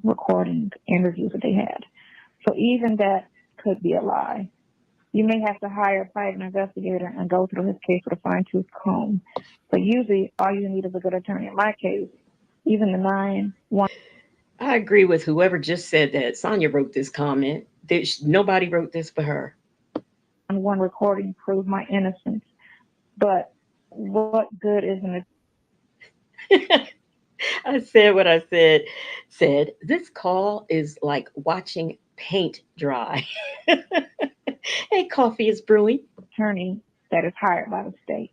recording interviews that they had. So even that could be a lie. You may have to hire a private investigator and go through his case with a fine-tooth comb. But usually, all you need is a good attorney. In my case, even the 911 I agree with whoever just said that. Sonya wrote this comment. Nobody wrote this for her. recording proved my innocence. But what good is an I said what I said. Said this call is like watching paint dry. Hey, coffee is brewing. attorney that is hired by the state?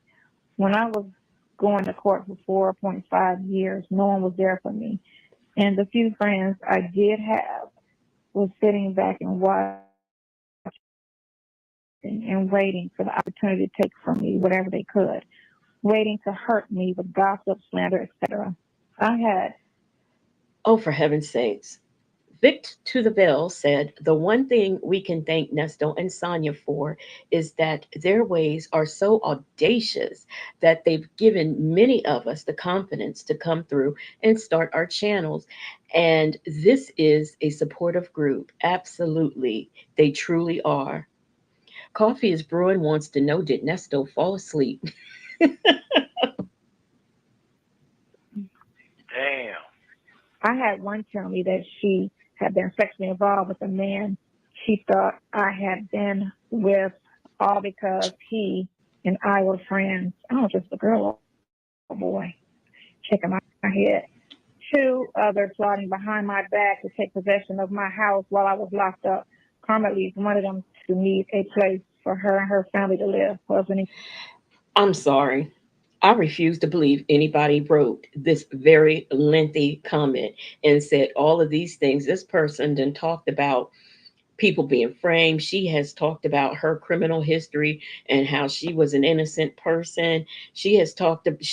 When I was going to court for 4.5 years, no one was there for me. And the few friends I did have was sitting back and watching and waiting for the opportunity to take from me whatever they could, waiting to hurt me with gossip, slander, etc. I had Oh, for heaven's sakes. Vict to the Veil said, the one thing we can thank Nesto and Sonya for is that their ways are so audacious that they've given many of us the confidence to come through and start our channels. And this is a supportive group. Absolutely. They truly are. Coffee is Brewing wants to know, did Nesto fall asleep? Damn. I had one tell me that she had been sexually involved with a man she thought I had been with, all because he and I were friends. I don't know if it's a girl or a boy. Shaking my head. Two others plotting behind my back to take possession of my house while I was locked up. Karma leads wanted them to need a place for her and her family to live. Husband and I'm sorry. I refuse to believe anybody wrote this very lengthy comment and said all of these things. This person then talked about people being framed. She has talked about her criminal history and how she was an innocent person. She has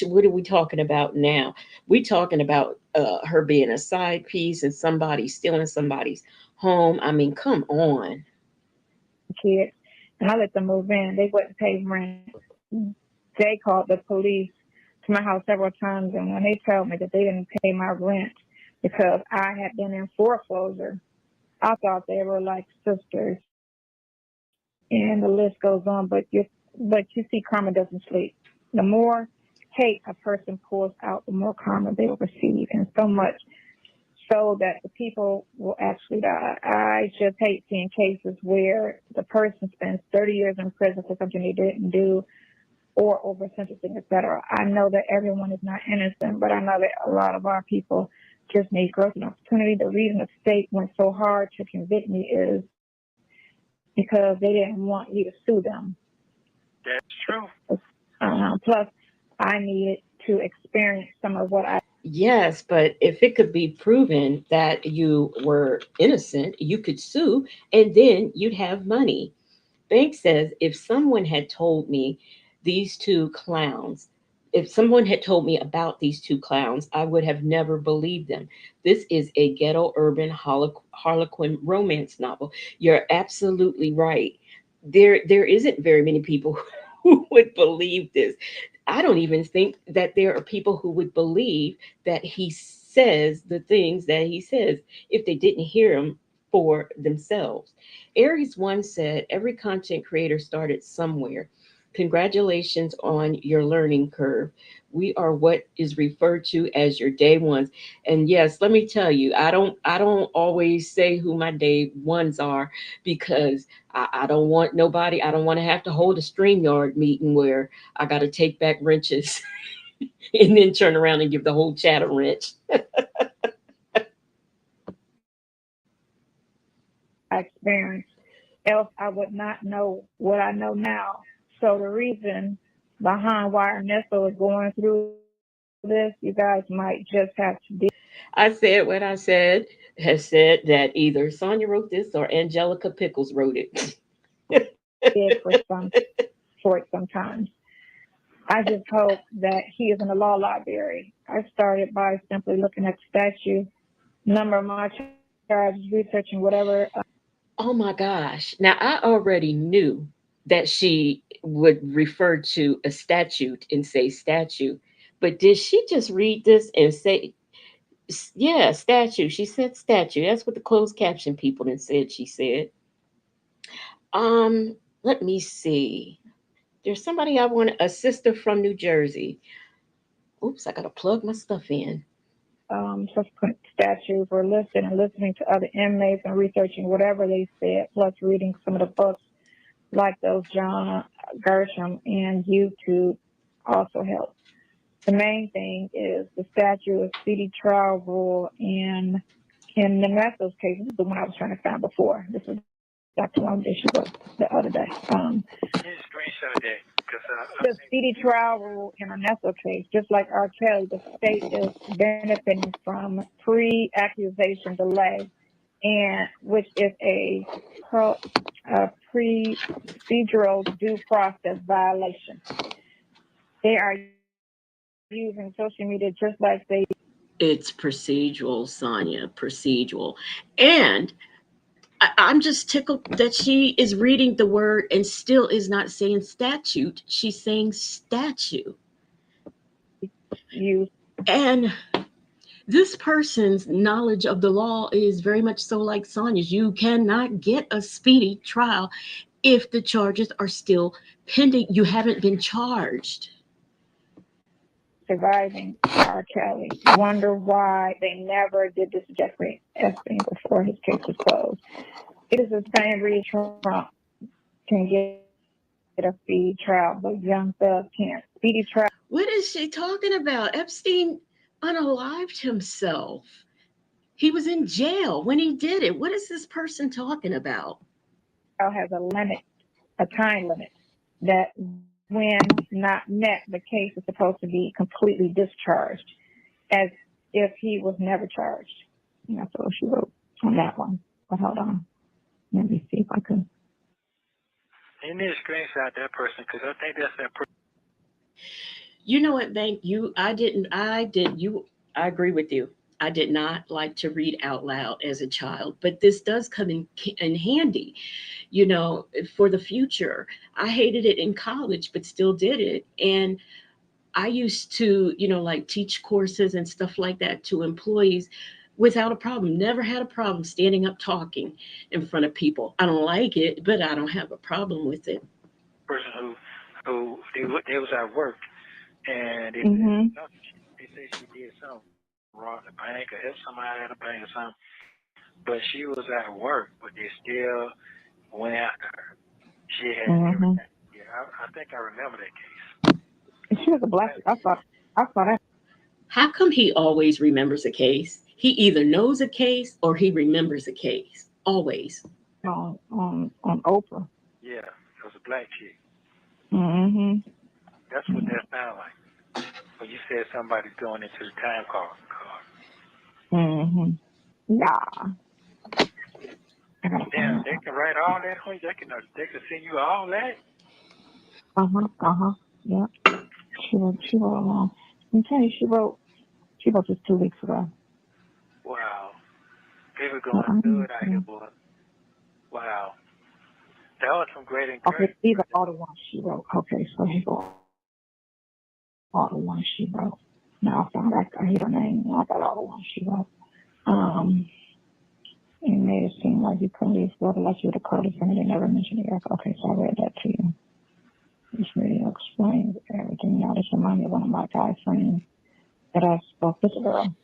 what are we talking about now? We talking about her being a side piece and somebody stealing somebody's home. I mean, come on. kids, and I let them move in. They wouldn't pay rent. They called the police to my house several times, and when they told me that they didn't pay my rent because I had been in foreclosure, I thought they were like sisters. And the list goes on. But you see, karma doesn't sleep. The more hate a person pulls out, the more karma they will receive, and so much so that the people will actually die. I just hate seeing cases where the person spends 30 years in prison for something they didn't do, or over sentencing, etc. I know that everyone is not innocent, but I know that a lot of our people just need growth and opportunity. The reason the state went so hard to convict me is because they didn't want you to sue them. That's true. Plus, I needed to experience some of what I Yes, but if it could be proven that you were innocent, you could sue and then you'd have money. Bank says if someone had told me these two clowns, if someone had told me about these two clowns, I would have never believed them. This is a ghetto urban harlequin romance novel. You're absolutely right. There isn't very many people who would believe this. I don't even think that there are people who would believe that he says the things that he says if they didn't hear him for themselves. Aries One said, every content creator started somewhere. Congratulations on your learning curve. We are what is referred to as your day ones. And yes, let me tell you, I don't always say who my day ones are because I don't want nobody, I don't want to have to hold a StreamYard meeting where I gotta take back wrenches and then turn around and give the whole chat a wrench. experience. Else I would not know what I know now. So the reason behind why Ernesto is going through this, you guys might just have to deal I said what I said, has said that either Sonya wrote this or Angelica Pickles wrote it. with for some for it sometimes. I just hope that he is in the law library. I started by simply looking at the statute, number of my charges, researching whatever. Oh my gosh. Now, I already knew that she would refer to a statute and say statute, but did she just read this and say, yeah, statute? She said statute. That's what the closed caption people then said she said. Let me see. There's somebody I want, a sister from New Jersey. Oops, I gotta plug my stuff in. Subsequent statutes or listening and listening to other inmates and researching whatever they said, plus reading some of the books like those John Gershom and YouTube also helps. The main thing is the statute of speedy trial rule in the Nesto's case. This is the one I was trying to find before. This is Dr. Long issue was the other day. Just screenshot that because I The speedy trial rule in a Nesto case, just like R. Kelly, the state is benefiting from pre-accusation delay, and which is a procedural due process violation. They are using social media just like they. It's procedural, Sonya, procedural. And I'm just tickled that she is reading the word and still is not saying statute. She's saying statue. Use. And this person's knowledge of the law is very much so like Sonya's. You cannot get a speedy trial if the charges are still pending. You haven't been charged. Surviving R. Kelly. Wonder why they never did this to Jeffrey Epstein before his case was closed. It is the same reason Trump can get a speedy trial, but young thugs can't. Speedy trial What is she talking about? Epstein unalived himself. He was in jail when he did it. What is this person talking about? has a limit, a time limit, that when not met, the case is supposed to be completely discharged as if he was never charged. And that's what she wrote on that one. But hold on. Let me see if I can. you need to screenshot that person because I think that's that person. You know what, Bank? I agree with you. I did not like to read out loud as a child, but this does come in handy, you know, for the future. I hated it in college, but still did it. And I used to, like teach courses and stuff like that to employees without a problem. Never had a problem standing up talking in front of people. I don't like it, but I don't have a problem with it. Person who they was at work and they say she did something wrong at the bank or helped somebody at the bank or something, but she was at work, but they still went after her. She had everything. Yeah, I think I remember that case. She was a black. I thought that How come he always remembers a case? He either knows a case or he remembers a case. Always. on Oprah. Yeah, it was a black chick. Mm-hmm. That's what that sounded like. When you said somebody's going into the time card. Mm-hmm. Yeah. I gotta Damn, find they that. can write all that for you. They can send you all that. Yeah. She wrote along. I'm telling you, she wrote this 2 weeks ago. Wow. People So going through it out here, boy. Wow. That was some great okay, encouragement. these are all the ones she wrote. Okay, so here go all the ones she wrote. Now I found out I hear her name. Now I got all the ones she wrote. Um, it made it seem like you couldn't leave Florida like you would have called it, and they never mentioned it. Okay, so I read that to you. This video explains everything. Now this reminds me of one of my guy friends that I spoke with a girl.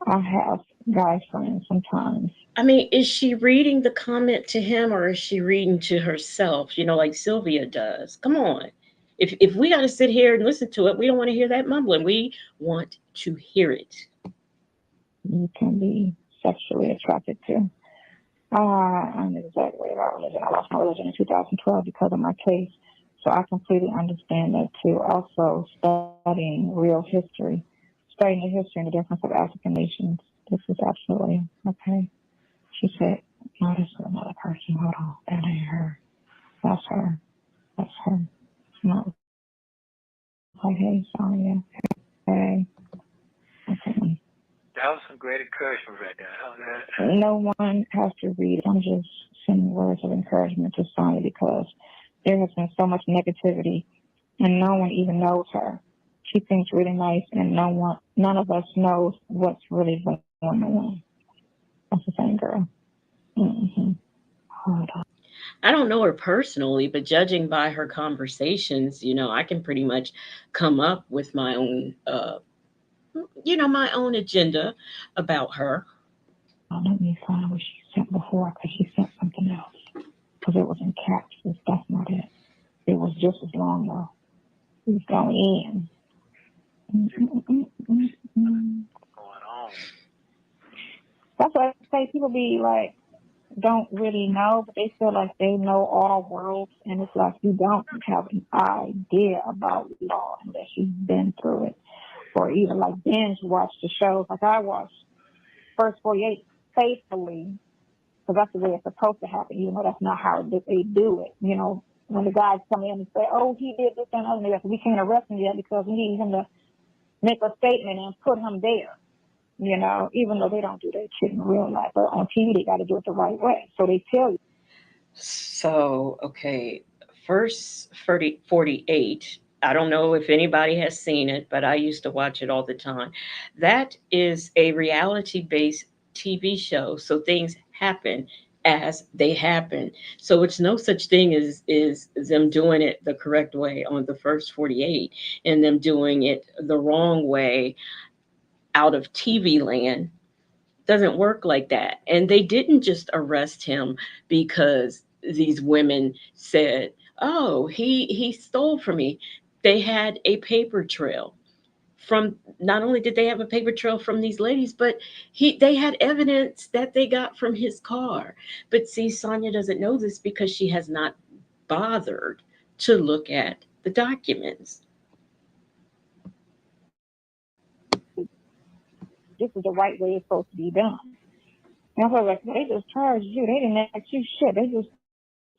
I have guy friends sometimes. I mean, is she reading the comment to him or is she reading to herself, like Sylvia does? Come on. If we got to sit here and listen to it, we don't want to hear that mumbling. We want to hear it. You can be sexually attracted to. I'm exactly about religion. I lost my religion in 2012 because of my case. So I completely understand that too. Also, studying real history, studying the history and the difference of African nations. This is absolutely okay. She said, no, this is another person. Hold on. That ain't her. That's her. That's her. It's not like, hey, Sonya. Hey. Okay. That was some great encouragement right there. No one has to read. I'm just sending words of encouragement to Sonya because there has been so much negativity and no one even knows her. She seems really nice and none of us knows what's really going on. That's the same girl. Mm-hmm. Hold on. I don't know her personally, but judging by her conversations, I can pretty much come up with my own, my own agenda about her. Let me find what she sent before because she sent something else. Because it was in caps. That's not it. It was just as long though. He's going in. Going on. That's what I say. People be like, don't really know, but they feel like they know all worlds, and it's like you don't have an idea about law unless you've been through it, or even like binge watch the shows. Like I watched First 48 faithfully because that's the way it's supposed to happen. Even though that's not how they do it. When the guys come in and say, "Oh, he did this and other," we can't arrest him yet because we need him to make a statement and put him there. Even though they don't do that shit in real life, but on TV they got to do it the right way. So they tell you. So, okay, first 48. I don't know if anybody has seen it, but I used to watch it all the time. That is a reality based TV show. So things happen as they happen. So it's no such thing as is them doing it the correct way on the first 48 and them doing it the wrong way out of TV land. Doesn't work like that. And they didn't just arrest him because these women said, "Oh, he stole from me." They had a paper trail from, not only did they have a paper trail from these ladies, but they had evidence that they got from his car. But see, Sonya doesn't know this because she has not bothered to look at the documents. This is the right way it's supposed to be done. And I was like, they just charged you. They didn't ask you shit. They just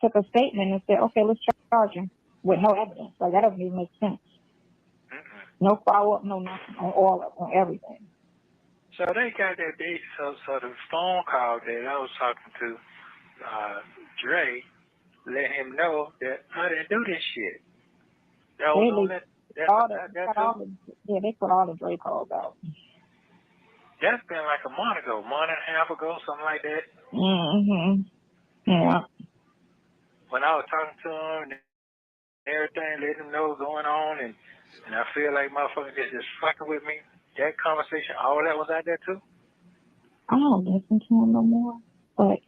took a statement and said, okay, let's charge him with no evidence. Like that doesn't even make sense. No follow up, no nothing on all of on everything. So they got that date. So the phone call that I was talking to Dre let him know that I didn't do this shit. That was on that. They put all the Dre calls out. That's been like a month and a half ago, something like that. Mm-hmm. Yeah. When I was talking to him and everything, letting him know what's going on, and I feel like motherfuckers just fucking with me. That conversation, all that was out there too. I don't listen to him no more. But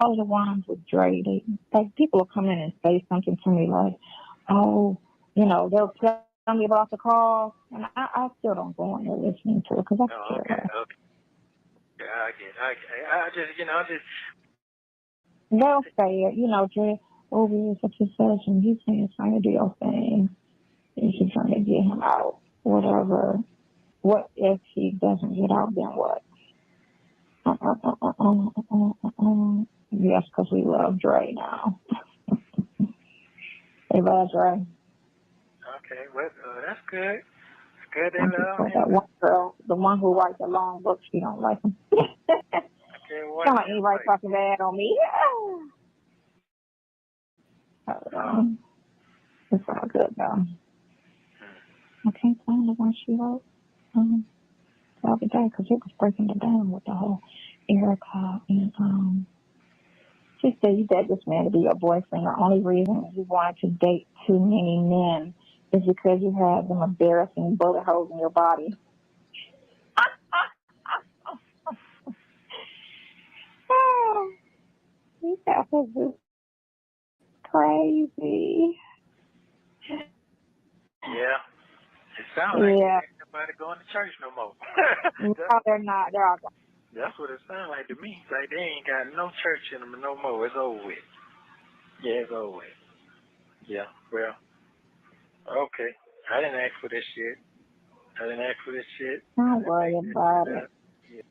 all the ones with Dre, people will come in and say something to me like, "Oh, they'll tell me about the call," and I still don't go in there listening to it because I care less. Okay. Yeah, I get. I just. They'll say it, Dre. Oh, we such a such, and he's saying trying to do your thing. And she's trying to get him out, whatever. What if he doesn't get out? Then what? Yes, because we love Dre now. They love Dre. Okay, well, that's good. It's good they love him. That one girl, the one who writes the long books, she don't like him. Don't like anybody talking bad on me. It's all good though. I can't find the one she wrote the other day because it was breaking it down with the whole Erica and she said you bet this man to be your boyfriend. The only reason you wanted to date too many men is because you had them embarrassing bullet holes in your body. That was just crazy. Yeah. It sounds like ain't nobody going to church no more. No, they're not. They're all gone. That's what it sounds like to me. Like they ain't got no church in them no more. It's over with. Yeah, it's over with. Yeah, well, okay. I didn't ask for this shit. I didn't ask for this shit. I Don't didn't worry make this about shit it. up. Yeah.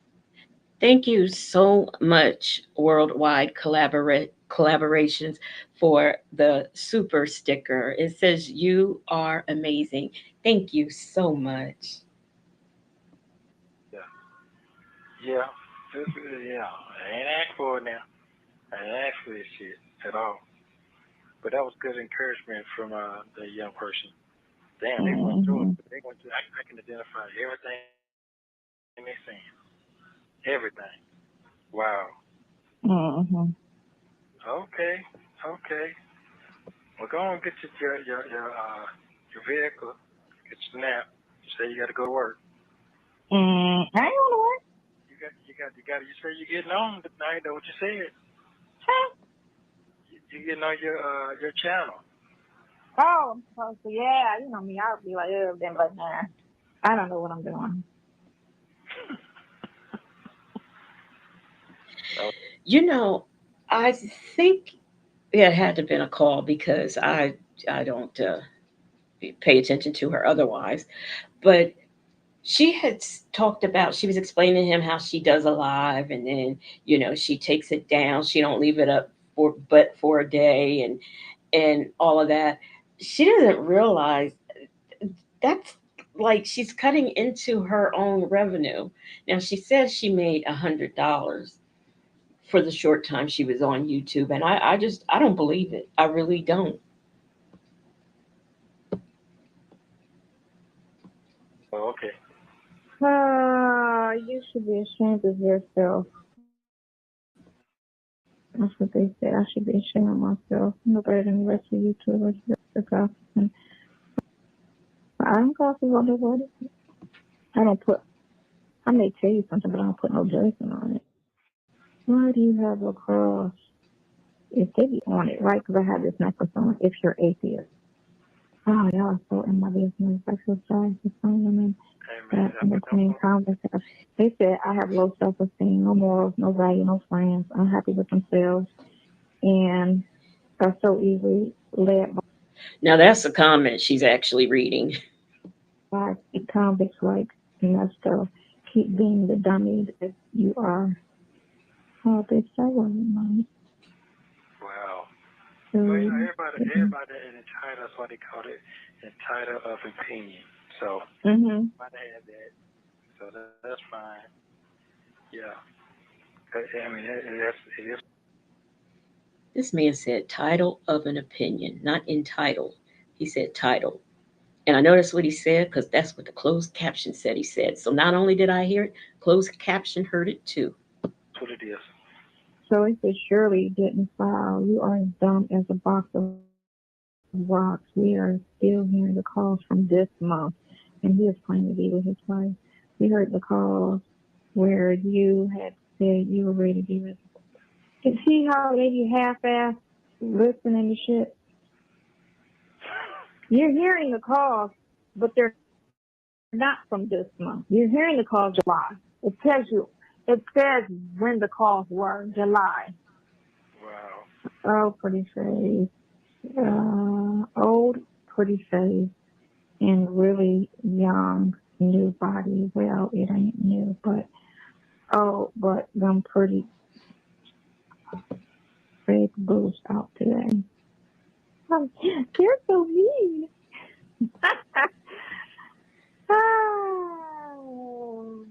Thank you so much, Worldwide Collaborations, for the super sticker. It says, "You are amazing." Thank you so much. Yeah. Yeah. Yeah. I ain't asked for it now. I didn't ask for this shit at all. But that was good encouragement from the young person. Damn, they went through it. Mm-hmm. They went through. I can identify everything they saying. Everything. Wow. Mm-hmm. Okay. Okay. Well, go on and get your vehicle. Get your nap. You say you got to go to work. I ain't gonna work. You say you're getting on tonight. Know what you said? Huh? You getting on your channel. Oh, I'm supposed to. Yeah, you know me. I'll be like, then, but nah. I don't know what I'm doing. Oh, You know, I think it had to have been a call because I don't pay attention to her otherwise. But she had talked about, she was explaining to him how she does a live, and then she takes it down. She don't leave it up for a day, and all of that. She doesn't realize that's like she's cutting into her own revenue. Now she says she made $100 for the short time she was on YouTube, and I don't believe it. I really don't. okay. You should be ashamed of yourself. That's what they said. I should be ashamed of myself. No better than the rest of you two. The gossiping. I don't gossip on nobody. I don't put. I may tell you something, but I don't put no judgment on it. Why do you have a cross? If they be on it, right? Because I have this necklace on. If you're atheist. Oh, y'all are so in my business. I feel sorry for some women Hey man, that did I in put that between on? comments. They said I have low self-esteem, no morals, no value, no friends, unhappy with themselves, and are so easily led Now that's a comment she's actually reading. by convicts like Nesto. Keep being the dummy that you are. Oh, bitch, that wasn't nice. Wow. Well, So, everybody is entitled. That's why they call it entitled of opinion. So, mm-hmm. might have that. So that's fine. Yeah. I mean, it is. This man said title of an opinion, not entitled. He said title. And I noticed what he said because that's what the closed caption said he said. So not only did I hear it, closed caption heard it too. That's what it is. So it says, surely you didn't file. You are as dumb as a box of rocks. We are still hearing the calls from this month. And he is planning to be with his wife. We heard the calls where you had said you were ready to be with. And see how they be half-assed listening to shit? You're hearing the calls, but they're not from this month. You're hearing the calls July. It tells you, it says when the calls were July. Wow. Oh, pretty face. Old, pretty face, and really young, new body. Well, it ain't new, but but them pretty big boobs out today. Oh, you're so mean. Oh.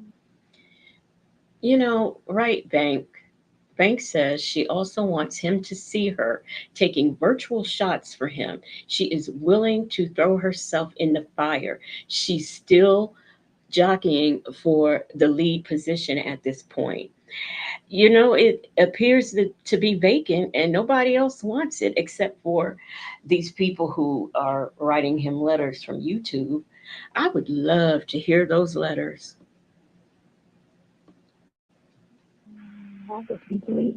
Right, Bank. Bank says she also wants him to see her taking virtual shots for him. She is willing to throw herself in the fire. She's still jockeying for the lead position at this point. It appears to be vacant and nobody else wants it except for these people who are writing him letters from YouTube. I would love to hear those letters. I'll just be delete.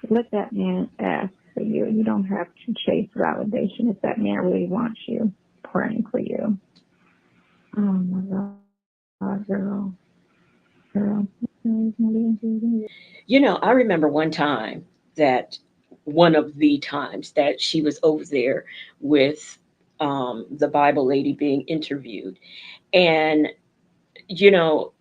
Let that man ask for you. You don't have to chase validation if that man really wants you. Praying for you. Oh my God. girl, girl. Yeah, I remember one time that one of the times that she was over there with the Bible lady being interviewed. And, you know,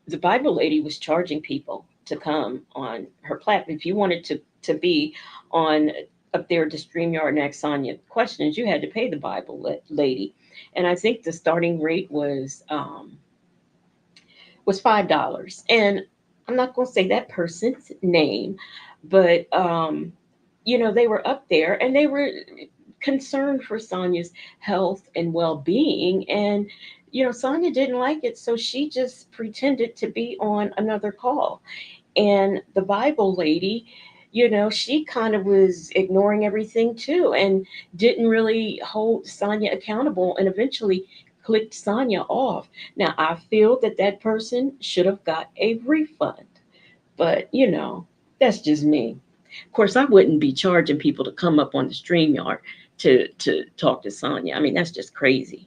the Bible lady was charging people to come on her platform. If you wanted to be on up there to StreamYard and ask Sonya questions, you had to pay the Bible lady. And I think the starting rate was $5. And I'm not going to say that person's name, but they were up there and they were concerned for Sonya's health and well-being. And Sonya didn't like it, so she just pretended to be on another call. And the Bible lady, she kind of was ignoring everything too and didn't really hold Sonya accountable and eventually clicked Sonya off. Now, I feel that that person should have got a refund, but that's just me. Of course, I wouldn't be charging people to come up on the StreamYard to talk to Sonya. I mean, that's just crazy.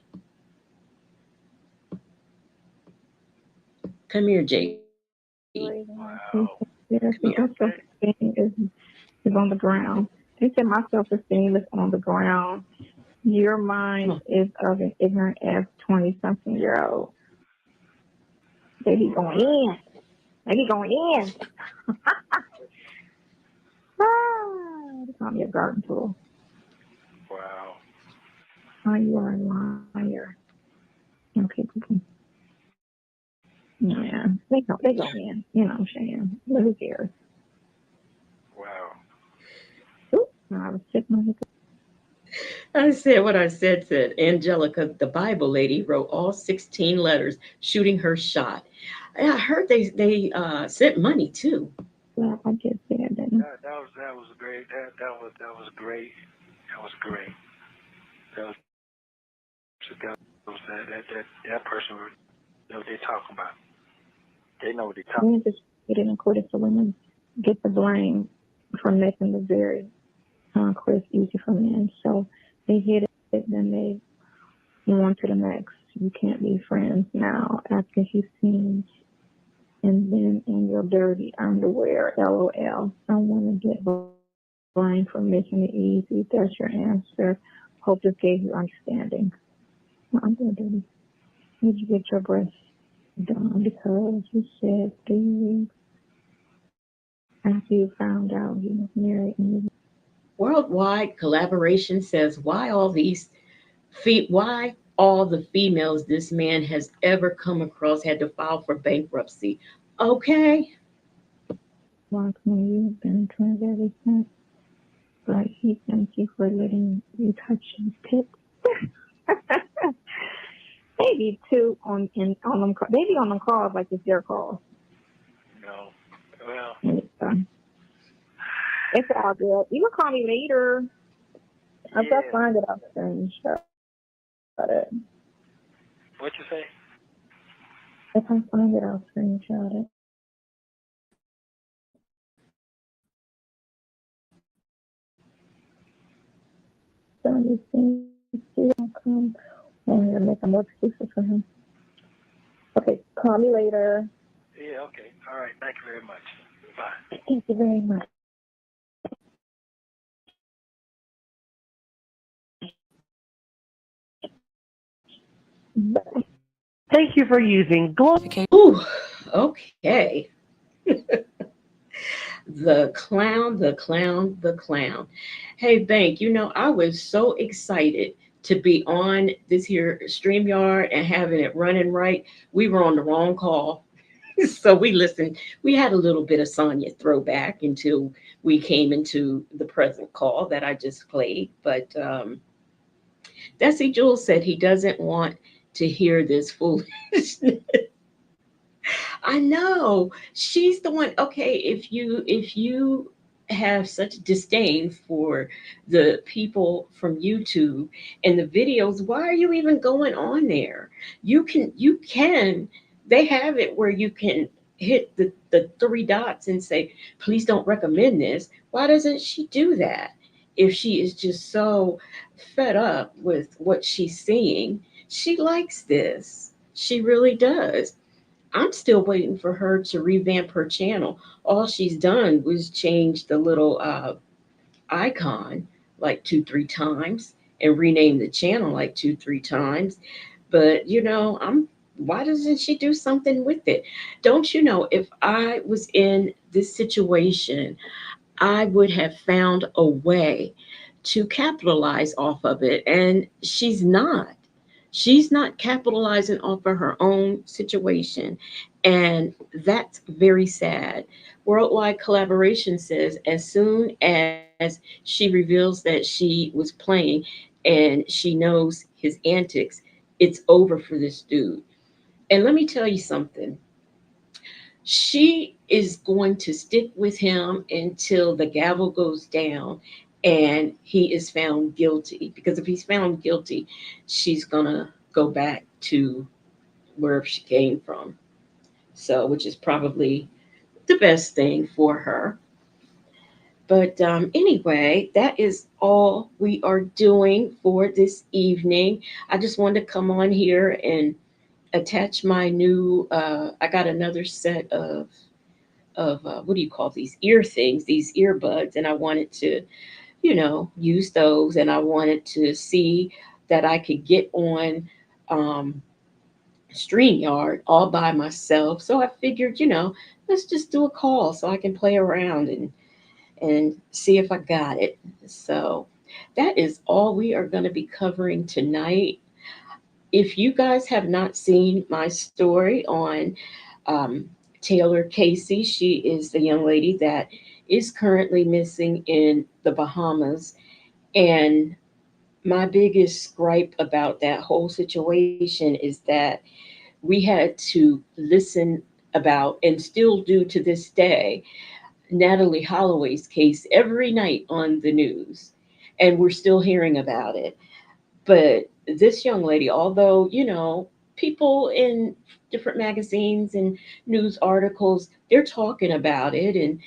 Come here, JB. Wow. yeah, Come see, here. my self-esteem is on the ground. They said my self-esteem is on the ground. Your Come mind on. is of an ignorant ass 20-something-year-old. They be going Right. in. They be going in. They call me a garden tool. Wow. Oh, you are a liar. Okay, people. Yeah, they go in. You know what I'm saying? But who cares? Wow. Ooh, I was sitting on the I said what I said. Angelica, the Bible lady, wrote all 16 letters shooting her shot. And I heard they sent money too. lap. I just said that. That was great. That was great. That was great. That was that person know what they talking about. They know what they talking. Men just get it included so women get the blame for making the very conquest easy for men. So they hit it, then they move on to the next. You can't be friends now after he's seen and then in your dirty underwear. LOL. Some women get blamed for making it easy. That's your answer. Hope this gave you understanding. No, I'm doing dirty. Did you get your breasts done because you said 3 weeks after you found out he was married and you Worldwide collaboration says why all the females this man has ever come across had to file for bankruptcy. Okay. walked when you've been turned ever since. But he thanks you for letting you touch his tip. Maybe too on them. They be on them calls like it's their calls. No. Well, It's all good. You can call me later. If I yeah. find it, I'll screenshot it. What you say? If I find it, I'll screenshot it. So you think you don't come and you're making more excuses for him. Okay, call me later. Yeah. Okay. All right. Thank you very much. Bye. Thank you very much. Bye. Thank you for using Global. Okay. Ooh, okay. The clown, the clown, the clown. Hey, Bank, I was so excited to be on this here StreamYard and having it running right. We were on the wrong call. So we listened. We had a little bit of Sonya throwback until we came into the present call that I just played. But Desi Jules said he doesn't want to hear this foolishness. I know. She's the one. Okay, if you have such disdain for the people from YouTube and the videos, why are you even going on there? You can they have it where you can hit the three dots and say, please don't recommend this. Why doesn't she do that? If she is just so fed up with what she's seeing, she likes this. She really does. I'm still waiting for her to revamp her channel. All she's done was change the little icon like two, three times and rename the channel like two, three times. But I'm why doesn't she do something with it? Don't you know if I was in this situation, I would have found a way to capitalize off of it. And she's not. She's not capitalizing off of her own situation. And that's very sad. Worldwide Collaboration says as soon as she reveals that she was playing and she knows his antics, it's over for this dude. And let me tell you something, she is going to stick with him until the gavel goes down and he is found guilty. Because if he's found guilty, she's going to go back to wherever she came from. So, which is probably the best thing for her. But anyway, that is all we are doing for this evening. I just wanted to come on here and attach my new, I got another set of what do you call these ear things, these earbuds, and I wanted to, use those, and I wanted to see that I could get on um, StreamYard all by myself. So I figured, let's just do a call so I can play around and see if I got it. So that is all we are going to be covering tonight. If you guys have not seen my story on um, Taylor Casey, she is the young lady that is currently missing in the Bahamas. And my biggest gripe about that whole situation is that we had to listen about and still do to this day Natalie Holloway's case every night on the news. And we're still hearing about it. But this young lady, although, people in different magazines and news articles, they're talking about it. And,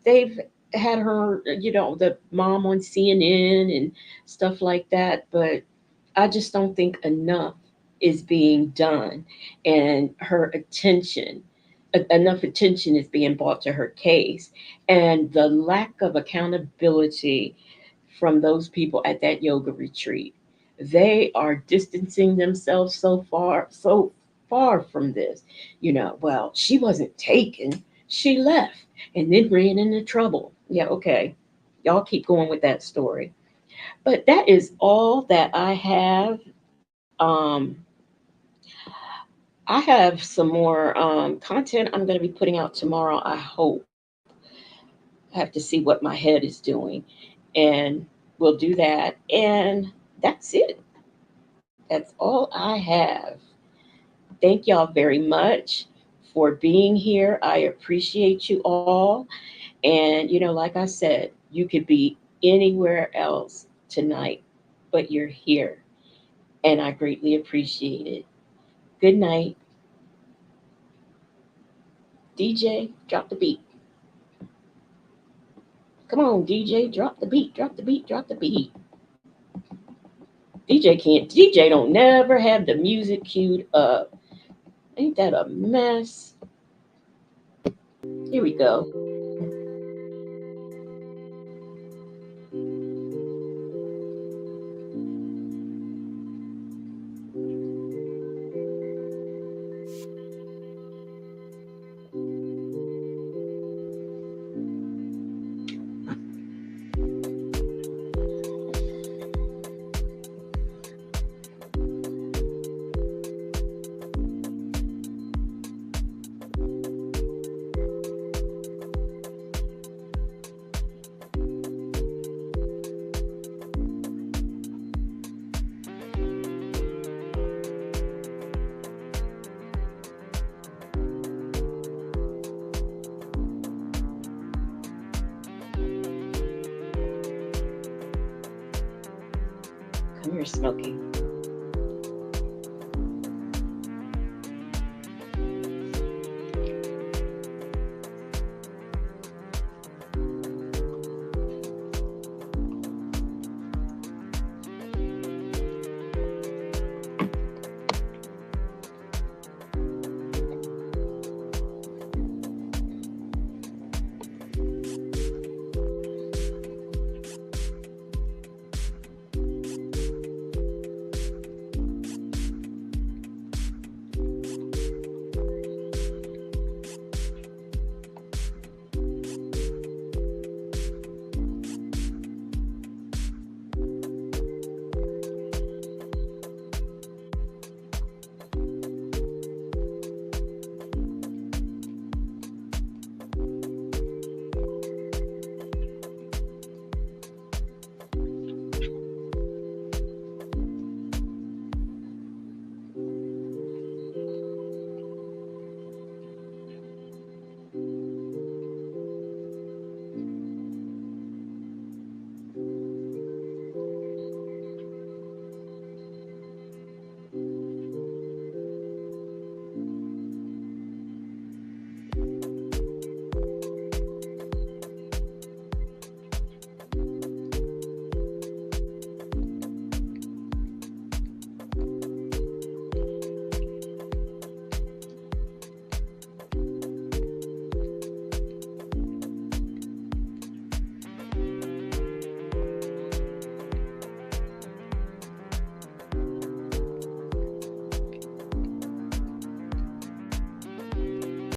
they've had her, the mom on CNN and stuff like that. But I just don't think enough is being done. And her attention, enough attention is being brought to her case. And the lack of accountability from those people at that yoga retreat. They are distancing themselves so far from this. Well, she wasn't taken, she left and then ran into trouble. Yeah, okay. Y'all keep going with that story. But that is all that I have. Um, I have some more content I'm going to be putting out tomorrow, I hope. I have to see what my head is doing. And we'll do that. And that's it. That's all I have. Thank y'all very much for being here. I appreciate you all. And, like I said, you could be anywhere else tonight, but you're here. And I greatly appreciate it. Good night. DJ, drop the beat. Come on, DJ, drop the beat, drop the beat, drop the beat. DJ don't never have the music queued up. Ain't that a mess? Here we go. Come here, Smokey.